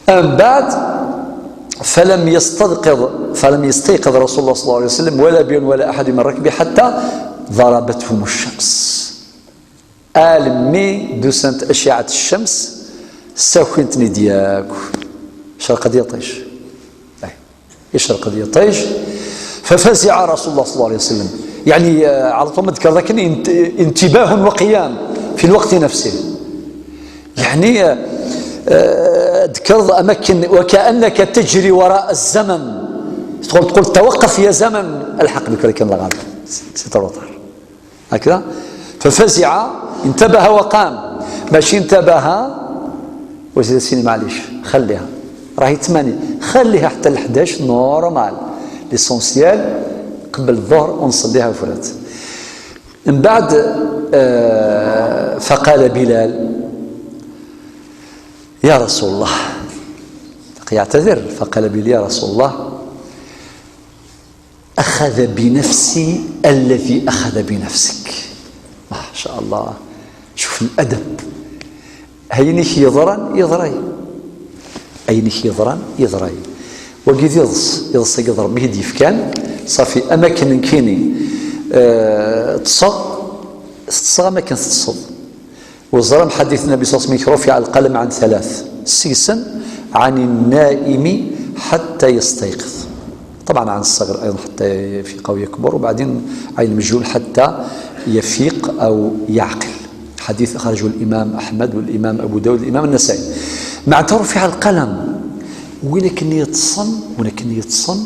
من بعد فلم يستيقظ رسول الله صلى الله عليه وسلم ولا بين ولا أحد من ركبه حتى ضربتهم الشمس. مي دوسنت أشعة الشمس ساكنتني دياك شرق ديطيش يشرق ديطيش. ففزع رسول الله صلى الله عليه وسلم، يعني على طول ذكر ذاك انتباه وقيام في الوقت نفسه، يعني ذكر أماكن وكأنك تجري وراء الزمن، تقول توقف يا زمن الحق بك لكن لا غالب ستروطر هكذا. ففزع انتبه وقام، ماشي انتبه وزيد سيني معليش خليها راهي 8 خليها حتى ل11 نورمال ليسونسيال قبل الظهر ونصليها وفرات. من بعد فقال بلال يا رسول الله، يعتذر، فقال بلال يا رسول الله أخذ بنفسي الذي أخذ بنفسك. ما شاء الله، شوف الأدب. هينك يضرن يضري، أينك يضرن يضري، وقيد يضص يضرب به ديفكان صافي أماكن كيني تصغى أماكن تصد. وزرم حديث النبي صلى الله عليه وسلم رفع القلم عن 3 سيسا عن النائم حتى يستيقظ، طبعا عن الصغر أيضا حتى يفيق أو يكبر، وبعدين عن المجهول حتى يفيق أو يعقل. حديث أخرجه الإمام أحمد والإمام أبو داود والإمام النسائي. مع رفع القلم ولكن يتصن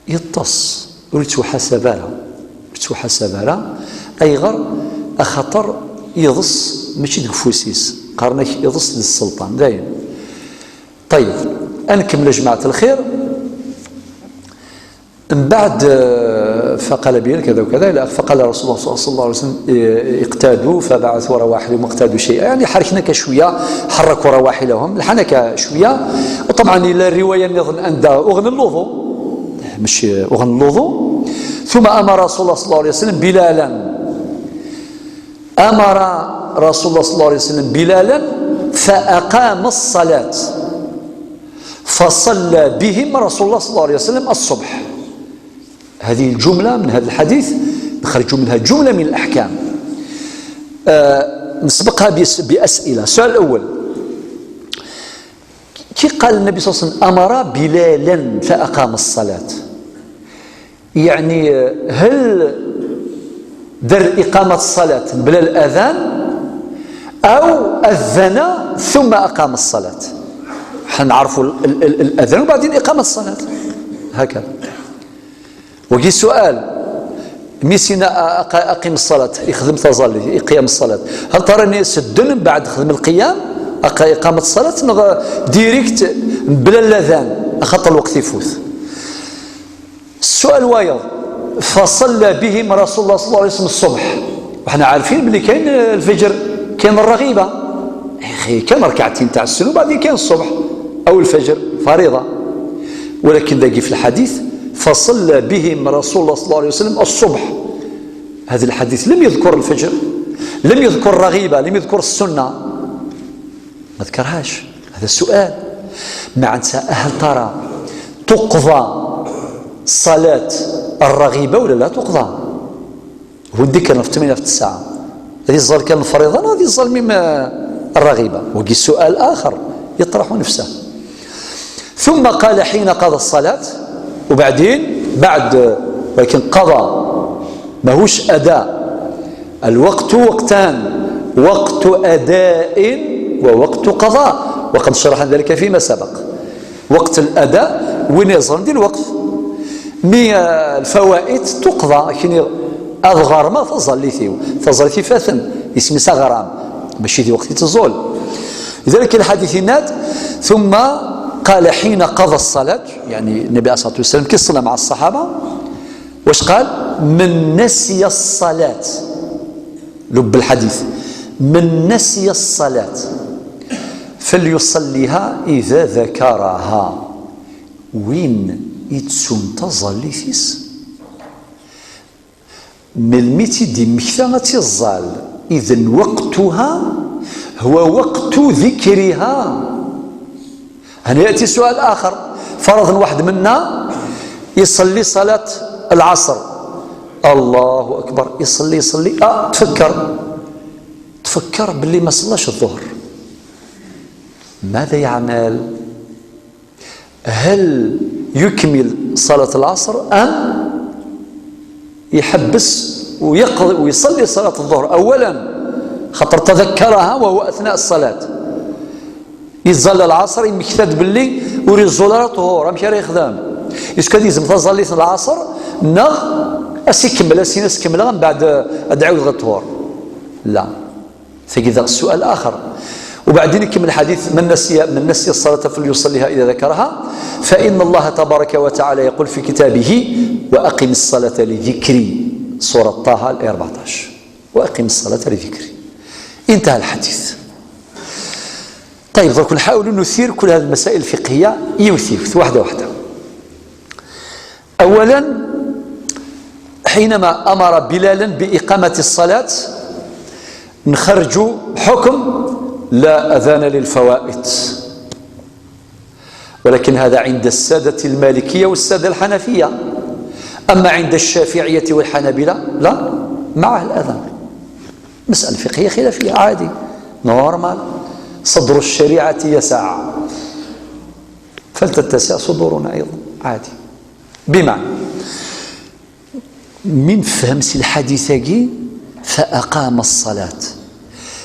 يتص ريتو حسبالا أي غير أخطر يضص ماشي دفوسيس قارنك يضص للسلطان دايم. طيب أنكمل يا جماعة الخير. من بعد فقال بلال كذا وكذا، فقال رسول الله صلى الله عليه وسلم اقتادوا، فبعثوا رواحلهم واقتادوا شيئا، يعني حركناك شويه، حركوا رواحلهم الحنك شويه. وطبعا الى الروايه نظن ان اغنى الوضوء مش اغنى الوضوء. ثم امر رسول الله صلى الله عليه وسلم بلالا، امر رسول الله صلى الله عليه وسلم بلالا فاقام الصلاه، فصلى بهم رسول الله صلى الله عليه وسلم الصبح. هذه الجملة من هذا الحديث نخرج منها جملة من الأحكام. نسبقها بأسئلة. السؤال الأول، كي قال النبي صلى الله عليه وسلم أمر بلالا فأقام الصلاة، يعني هل در إقامة الصلاة بلا الأذان أو أذن ثم أقام الصلاة؟ حنعرفوا الأذان وبعدين إقامة الصلاة هكذا. وجي سؤال ميسينا أقيم الصلاة يخدم تظلي قيام الصلاة، هل تراني سدن بعد خدم القيام إقامة الصلاة ديريكت بلا الأذان خاطر الوقت يفوت؟ السؤال وايض، فصلى بهم رسول الله صلى الله عليه وسلم الصبح، وحنا عارفين بلي كاين الفجر كاين الرغيبة يا أخي، كاين ركعتين تاع السنة وبعدين كاين الصبح أو الفجر فريضة، ولكن باقي في الحديث فصلى بهم رسول الله صلى الله عليه وسلم الصبح. هذا الحديث لم يذكر الفجر، لم يذكر الرغيبة، لم يذكر السنة، ما ذكرهاش. هذا السؤال. مع هل ترى تقضى صلاة الرغيبة ولا لا تقضى؟ هو الذكر في 8 في 9 هذه الظل كان الفريضة، هذه الظل مما الرغيبة. وجي سؤال آخر يطرح نفسه. ثم قال حين قضى الصلاة، وبعدين بعد، ولكن قضى ماهوش أداء. الوقت وقتان، وقت أداء ووقت قضاء، وقد شرحنا ذلك فيما سبق. وقت الأداء وين يظهر دي الوقت مي الفوائد تقضى، لكن أظهر ما تظل في فثم اسمي سغرام ماشي في وقت تزول. لذلك الحديثينات. ثم قال حين قضى الصلاة، يعني النبي عليه الصلاة والسلام كي صلى مع الصحابة واش قال؟ من نسي الصلاة، لب الحديث، من نسي الصلاة فليصليها إذا ذكرها. وين يتسون تظلي فيس ملميتي دي مكثا تيزال إذن وقتها هو وقت ذكرها. هنا يأتي سؤال آخر. فرض واحد منا يصلي صلاة العصر، الله أكبر، يصلي تفكر باللي ما صلاش الظهر. ماذا يعمل؟ هل يكمل صلاة العصر أم يحبس ويصلي صلاة الظهر أولا خاطر تذكرها وهو أثناء الصلاة، يتزل العصر يمكثد باللي وري الزولار طهور مشى راه يخدم يسكا ديزم تزليت العصر نغ اسيكمل اسكمل من بعد ادعو الطهور. لا، فكذا السؤال آخر. وبعدين يكمل الحديث: من نسي الصلاة فليصليها إذا ذكرها، فإن الله تبارك وتعالى يقول في كتابه: وأقم الصلاة لذكري. سورة طه الآية 14. وأقم الصلاة لذكري. انتهى الحديث. طيب درك نحاول نثير كل هذه المسائل الفقهية يوثيف واحدة واحدة. أولا، حينما أمر بلالا بإقامة الصلاة نخرج حكم لا أذان للفوائت، ولكن هذا عند السادة المالكية والسادة الحنفية. أما عند الشافعية والحنابلة لا، معه الأذان. مسألة فقهية خلافية عادي نورمال. صدر الشريعة يسع فلتتسع صدورنا أيضا عادي. بمعنى من فهمس الحديث فأقام الصلاة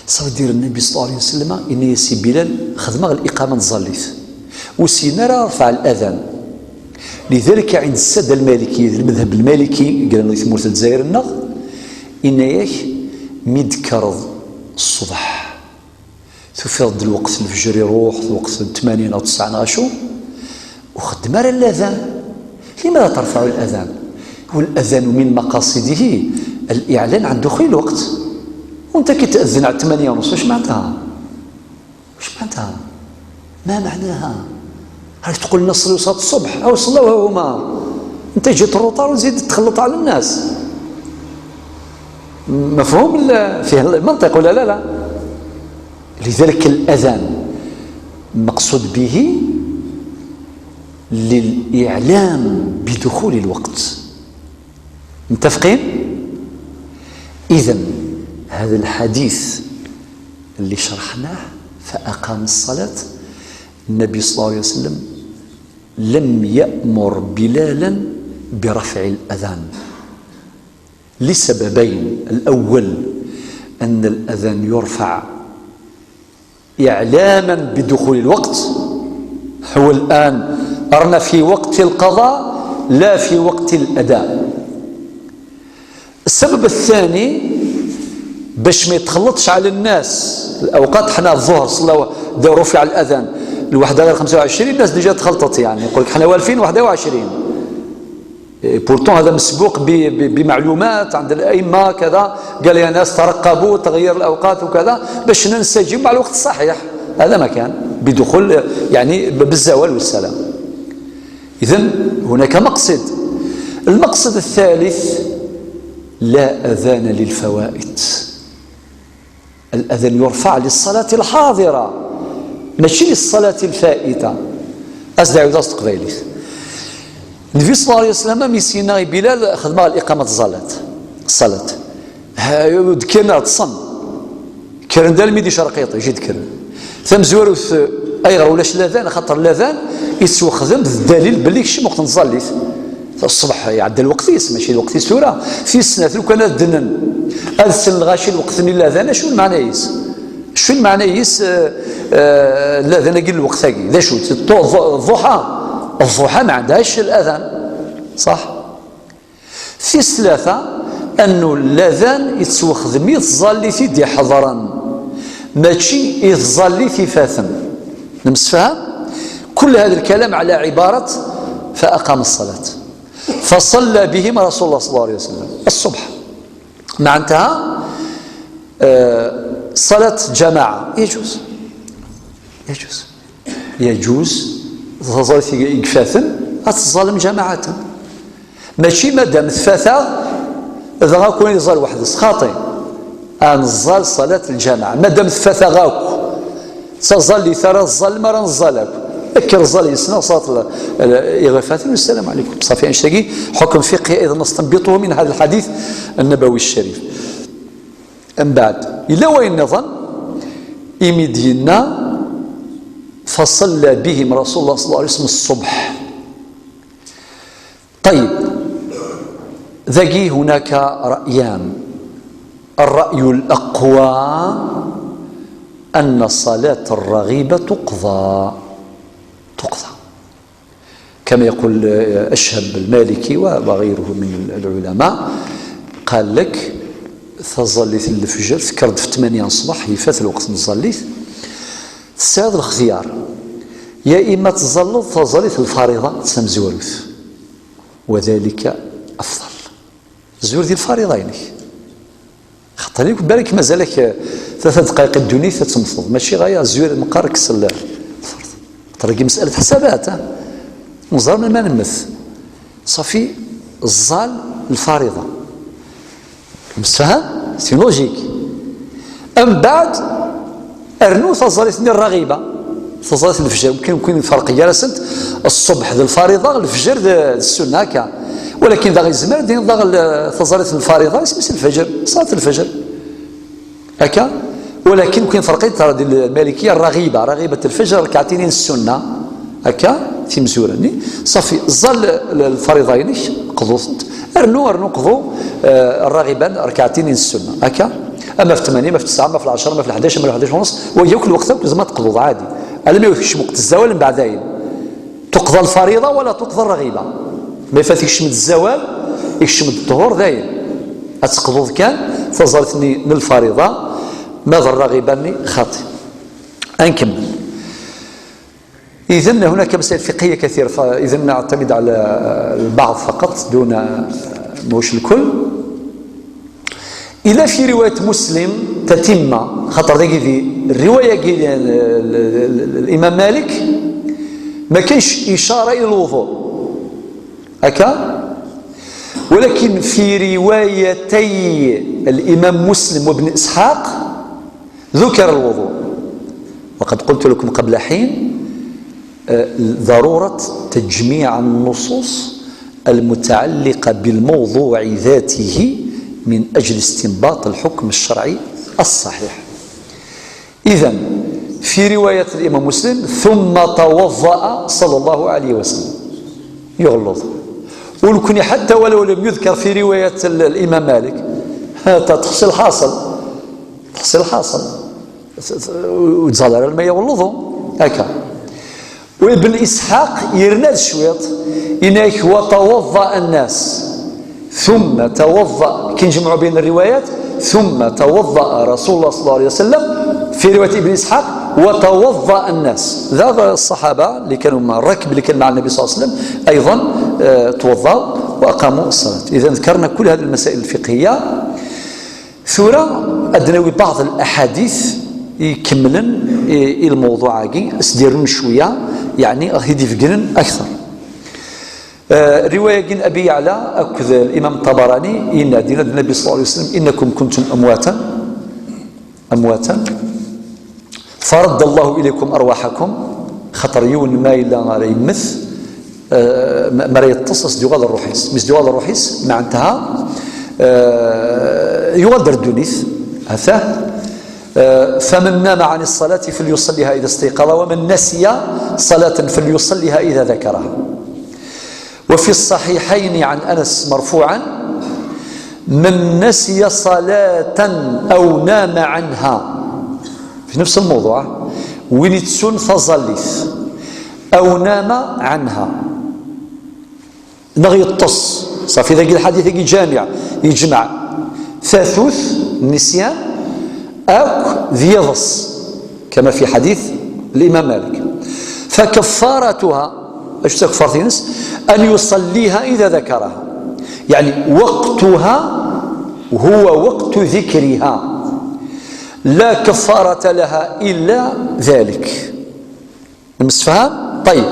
صدير النبي صلى الله عليه وسلم إن يسي بلال خدمة الإقامة نزليت وسينا راه رفع الأذان. لذلك عند السادة المالكية المذهب المالكي قال لنا مرتد الجزائر النغ إن ياك مذكر الصبح تفرض الوقت الفجر يروح الوقت 8 أو 9 غاشو وخدم راه الأذان. لماذا ترفع الأذان؟ والأذان من مقاصده الإعلان عن دخول الوقت. وانت كي تأذن على 8:30 واش معناتها؟ ما معناها؟ هل تقول نصلي صلاة الصبح أو صلوا هما؟ انت جيت الروطار وزيد تخلط على الناس. مفهوم فيه المنطق ولا لا؟ لذلك الأذان مقصود به للإعلام بدخول الوقت. متفقين؟ إذن هذا الحديث اللي شرحناه فأقام الصلاة، النبي صلى الله عليه وسلم لم يأمر بلالا برفع الأذان لسببين. الأول أن الأذان يرفع إعلاما بدخول الوقت، هو الآن أرنا في وقت القضاء لا في وقت الأداء. السبب الثاني باش ما يتخلطش على الناس الأوقات. حنا الظهر صلوا رفع الأذان الوحدة غير 25 الناس ديجا تخلطت، يعني يقول لك حنا والفين 21. بورتون هذا مسبوق بمعلومات عند الأئمة كذا، قال يا ناس ترقبوا تغيير الأوقات وكذا باش ننسجم مع الوقت الصحيح. هذا ما كان بدخول يعني بالزوال والسلام. إذن هناك مقصد. المقصد الثالث لا أذان للفوائت. الأذان يرفع للصلاة الحاضرة ماشي للصلاة الفائتة. أصدع وضاست قبيليث النبي صلى الله عليه وسلم ميسينا بلال خدمة الإقامة الصلاة ذكرنا تصن كرن دال ميدي شرقيط يجي ذكرنا ثم زوروث أيغر ولاش الأذان خاطر الأذان يسوى خدم الدليل باللي شي وقت نصلي الصبح يعدى الوقت ماشي الوقت سورة في السنة لو كان الدنن السن الغاشي الوقت الأذان شو المعنى يس؟ شو المعنى يس الأذان قل الوقت هاكي ذا شو الضحى ما عندهاش الأذان صح. في الثلاثة أنه الأذان يتوخذ يتظلي في حضرا ماشي يتظلي في فاثم. نمسفهم كل هذا الكلام على عبارة فأقام الصلاة فصلى بهم رسول الله صلى الله عليه وسلم الصبح معناتها صلاة جماعة يجوز تصلي في إكفاث أتصلم جماعة ماشي مادام ثلاثة إذا غاكون يزال واحد خاطئ أنزل صلاة الجماعة مادام ثفاثة غاكو تظل ثرى الظل مرة نزلك ذكر الظل يسنى صلاة الإغاثة والسلام عليكم. صافي نشتكي حكم فقهي أيضا نستنبطه من هذا الحديث النبوي الشريف. من بعد إلا وإن نظن إمدينا فصلى بهم رسول الله صلى الله عليه وسلم الصبح. طيب ذكي هناك رأيان. الرأي الأقوى أن الصلاة الرغيبة تقضى كما يقول أشهب المالكي وغيره من العلماء. قال لك تظليت الفجر فكرت في 8 الصباح يفات الوقت نصليت تساعد الاختيار يا إما تظليت الفريضة تسمى زوروث وذلك أفضل زور ديال الفريضة يعني خاطر لك بالك مازالك 3 دقائق الدنيا تتمفض ماشي غايه زوير مقاركس الفرض ترى مسألة حسابات نزار من ما نمث صافي الظال الفريضة مستفهم سي لوجيك. أم بعد أرنو تظلتني الرغيبة تظلت الفجر ممكن فرق جلسة الصبح ذي الفريضة الفجر ذي السنة هكا ولكن ذا غير زمان دين تظلت الفريضة اسمها الفجر صلاة الفجر هكا. ولكن ممكن فرقين ترى ديال المالكيه رغيبه الفجر ركعتين السنه هكا تيمزورني صافي ظل الفريضين قضوا ارنو قضوا الراغبان ركعتين السنه هكا. اما في 8 ما في 9 ما في 10 ما في 11 ما في 11 ونص وهي كل وقت لازم تقضوا عادي. الا ما يفكش وقت الزوال من بعدين تقضى الفريضه ولا تقضى الرغيبه ما يفاتكش من الزوال يكش من الظهور داير اتقضوا كان فظلتني من الفريضه ماذا الراغبان خاطئ. نكمل. إذن هناك مسائل فقهية كثيرة فإذا نعتمد على البعض فقط دون موش الكل. إلا في رواية مسلم تتم خاطر ذاك في الرواية الإمام مالك ما كانش إشارة إلى الوضوء هكا ولكن في روايتي الإمام مسلم وابن إسحاق ذكر الوضوء. وقد قلت لكم قبل حين ضرورة تجميع النصوص المتعلقة بالموضوع ذاته من أجل استنباط الحكم الشرعي الصحيح. إذن في رواية الإمام مسلم ثم توضأ صلى الله عليه وسلم يغلظ ولكن حتى ولو لم يذكر في رواية الإمام مالك تحصل حاصل وتزال الماء يغلظه هكا. وابن إسحاق يرناد شويط إنك وتوضأ الناس ثم توضأ كنجمعوا بين الروايات ثم توضأ رسول الله صلى الله عليه وسلم في رواية ابن إسحاق وتوضأ الناس. ذا الصحابة اللي كانوا مع الركب اللي كان مع النبي صلى الله عليه وسلم أيضا توضأوا وأقاموا الصلاة. إذا ذكرنا كل هذه المسائل الفقهية. ثورة أدنوي بعض الأحاديث يكملن الموضوع كي اسديرون شوية يعني هدي فقرن أكثر. رواية جن أبي يعلى أكذ الإمام الطبراني إن دين النبي صلى الله عليه وسلم إنكم كنتم أمواتا فرد الله إليكم أرواحكم خطر يون ما إلا ريمث ما يتصص ديوال الروحيس مش ديوال الروحيس مع انتهى يغدر الدنيث هذا فمن نام عن الصلاة فليصليها إذا استيقظ ومن نسي صلاة فليصليها إذا ذكرها. وفي الصحيحين عن أنس مرفوعا من نسي صلاة أو نام عنها في نفس الموضوع ونتسون فظلث أو نام عنها نغي الطص صافي ذاك الحديث جامع يجمع ثاثوث النسيان أو ذي يضص كما في حديث الإمام مالك. فكفارتها ايش تكفر نس أن يصليها إذا ذكرها يعني وقتها هو وقت ذكرها لا كفارة لها إلا ذلك. المستفهام؟ طيب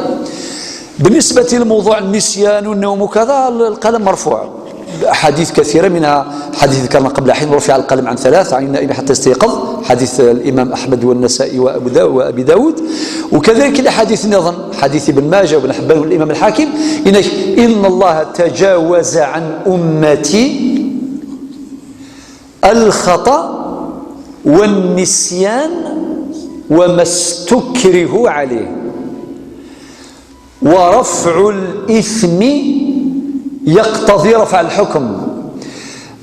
بالنسبة لموضوع النسيان والنوم وكذا القلم مرفوع أحاديث كثيرة، منها حديث ذكرنا قبل حين رفع القلم عن 3 عن النائم حتى يستيقظ، حديث الإمام أحمد والنسائي وأبي داود. وكذلك الأحاديث نظن حديث ابن ماجه وابن حبان والإمام الحاكم، إن الله تجاوز عن أمتي الخطأ والنسيان وما استكره عليه ورفع الإثم يقتضي رفع الحكم.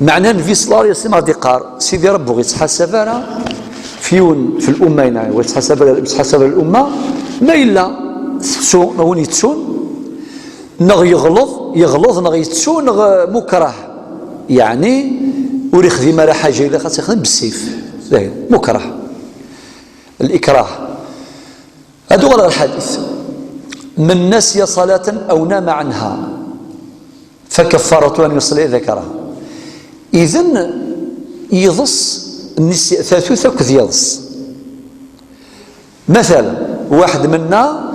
معناه النبي صلى الله عليه وسلم غادي يقار سيدي ربو غيتحاسب راه في الأمة هنا ويتحاسب الأمة ما إلا تسون وين يتسون نغ يغلظ نغ يتسون نغ مكره، يعني وري خدمة لا حاجة إلا خاص يخدم بالسيف مكره الإكراه. هذا غير الحديث من نسي صلاة أو نام عنها فكفارته أن يصلي ذكرها. إذن يضص النسي ثلاثة كذ يضص. مثلا واحد منا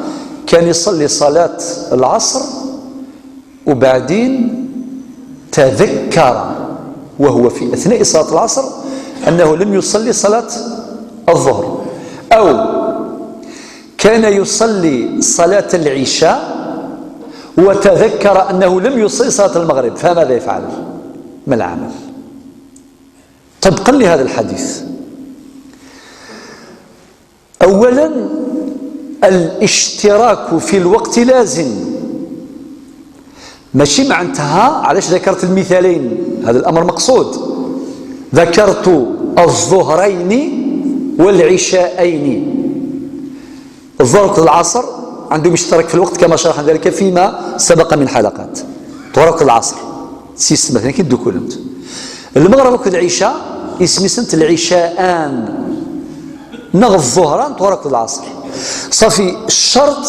كان يصلي صلاة العصر وبعدين تذكر وهو في أثناء صلاة العصر أنه لم يصلي صلاة الظهر، أو كان يصلي صلاة العشاء وتذكر أنه لم يصلي صلاة المغرب، فماذا يفعل؟ ما العمل؟ طبقا لهذا الحديث، أولا الاشتراك في الوقت لازم، ماشي مع انتهى. علاش ذكرت المثالين؟ هذا الأمر مقصود. ذكرت الظهرين والعشاءين. الظهر والعصر عندهم اشتراك في الوقت كما شرحنا ذلك فيما سبق من حلقات. طرق العصر سيستم مثلا كي دوكو انت المغرب والعشاء اسمي سنت العشاءان نغ الظهران طرق العصر صافي. الشرط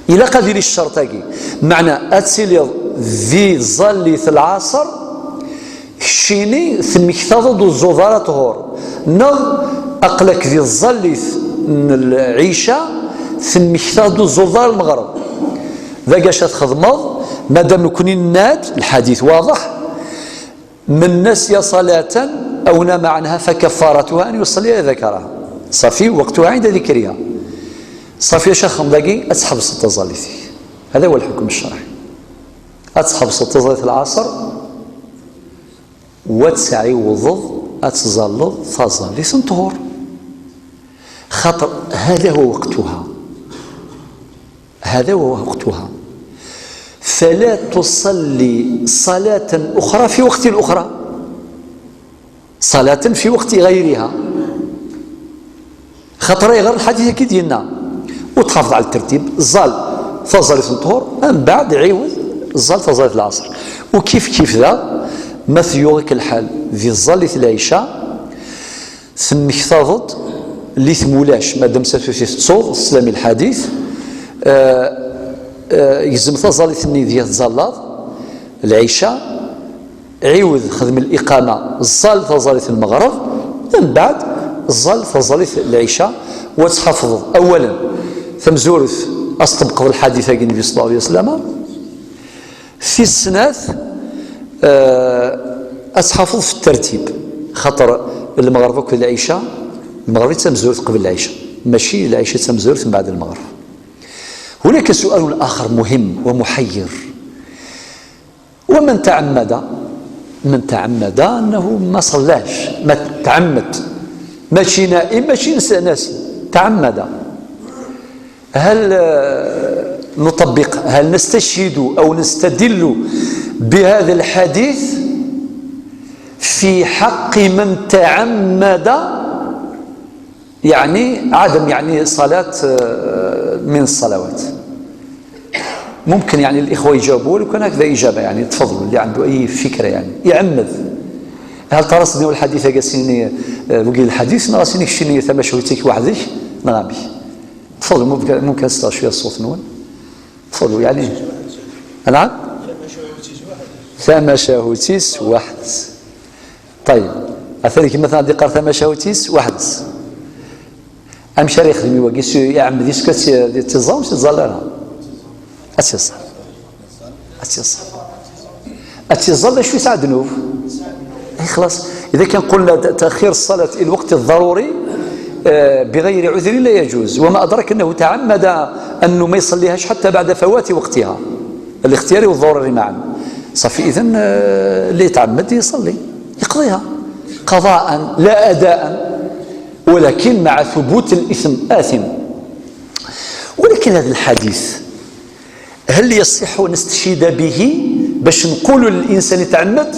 الى قدر الشرط هاكي معنى اتسيلي ذي ظلي في العصر شيني ثم يكتضد الزوفارة طهور نغ اقلك ذي ظلي العشاء ثم يكتضد الزوفار المغرب ذا قاشات خضمض مادام نكوني الناد الحديث واضح. من نسي صلاة أو نام عنها فكفارتها أن يصلي ذكرها صافي وقتها عند ذكرها صافي شخم ذاكي أتسحب ستة ظليثي. هذا هو الحكم الشرعي. أتسحب ستة ظليث العصر وتسعي وضض أتزلض فظليث طهور خاطر هذا هو وقتها، هذا هو وقتها. فلا تصلي صلاة أخرى في وقت الأخرى، صلاة في وقت غيرها، خاطر غير الحديث كي ديالنا وتحافظ على الترتيب. الظل فظلت الطهور من بعد عيوز الظل فظلت العصر. وكيف ذا مثيوغك الحال في الظل العشاء ثم اكتظت اللي ثمولاش مادام ساتوسي تصوض السلام الحديث يزم تظل ثني ديال الزلاط العشاء عيوذ خدم الإقامة الظل تظلت المغرب من بعد الظل تظلت العشاء وتحفظ أولا ثم زورث أستبقظ الحديث عن النبي صلى الله عليه وسلم في السناث أتحفظ في الترتيب خاطر المغرب وكل العشاء المغرب تمزورث قبل العشاء ماشي العشاء تمزورث من بعد المغرب. هناك سؤال آخر مهم ومحير. ومن تعمد أنه ما صلاش ما تعمد ماشي نائم ماشي ناسي تعمد، هل نطبق هل نستشهد أو نستدل بهذا الحديث في حق من تعمد يعني عدم يعني صلاة من الصلوات؟ ممكن يعني الإخوة يجاوبوا لكن هكذا إجابة يعني تفضلوا اللي عنده أي فكرة يعني يعمد. هل ترصدني والحديث قاسيني وقيل الحديث نراسيني كشيني ثم شويتك وحدك نغامي تفضلوا ممكن استغل شوية الصوت نون تفضلوا يعني نعم ثم شاهوتيس واحد. طيب أثريك مثلا دي قار ثم شاهوتيس واحد أمشي يخدم يوقيس يعمد يسكت تزاوم تزالها أتصل أتظل شو يساعد ذنوب خلاص. إذا كان قلنا تأخير الصلاة إلى الوقت الضروري بغير عذر لا يجوز، وما أدرك أنه تعمد أنه ما يصليهاش حتى بعد فوات وقتها، الاختياري والضروري معا، صافي. إذن اللي يتعمد يصلي يقضيها قضاء لا أداء، ولكن مع ثبوت الإثم آثم. ولكن هذا الحديث هل يصح نستشهد به باش نقول للإنسان يتعمد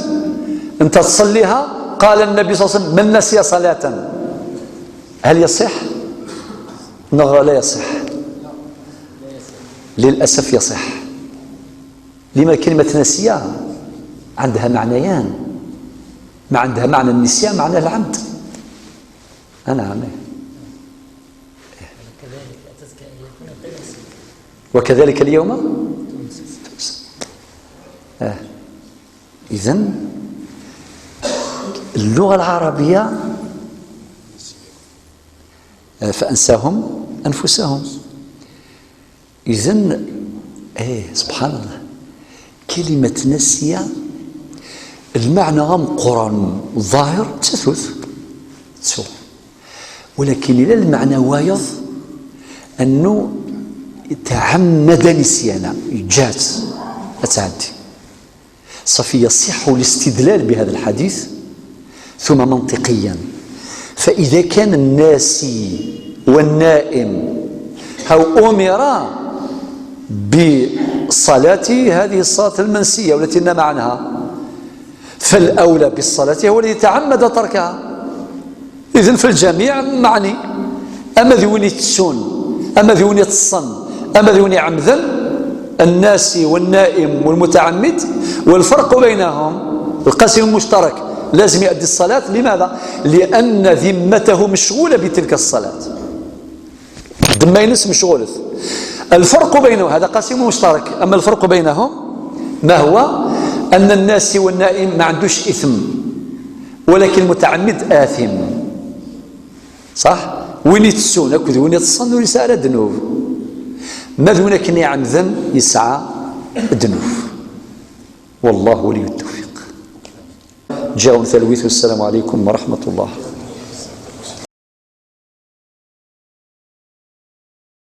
أنت تصليها؟ قال النبي صلى الله عليه وسلم من نسي صلاة، هل يصح؟ نرى لا يصح. للأسف يصح. لما كلمة نسيا عندها معنيان، ما عندها معنى النسيان، معنى العمد. نعم. وكذلك اليوم إذن اللغة العربية فأنساهم أنفسهم. إذن سبحان الله، كلمة نسي المعنى قرآن ظاهر تثلث، ولكن إلى المعنى وايض أنه تعمد نسيانا جات أتعدي صفي. يصح الاستدلال بهذا الحديث ثم منطقيا، فإذا كان الناسي والنائم هو أمر بالصلاة، هذه الصلاة المنسية والتي نام عنها، فالأولى بالصلاة هو الذي تعمد تركها. إذن في الجميع معني، أما ذوني تسون، أما ذوني تصن، أما ذوني عمدا، الناسي والنائم والمتعمد، والفرق بينهم القاسم المشترك لازم يؤدي الصلاة. لماذا؟ لأن ذمته مشغولة بتلك الصلاة، ذمينس مشغولة. الفرق بينه هذا قاسم مشترك، أما الفرق بينهم ما هو؟ أن الناسي والنائم ما عندوش إثم، ولكن المتعمد آثم، صح؟ وين يتسون أكد وين يتصن وليس على ذنوب، ما دون كني عمدا يسعى ذنوب. والله ولي التوفيق. جاء ثلويث. السلام عليكم ورحمة الله.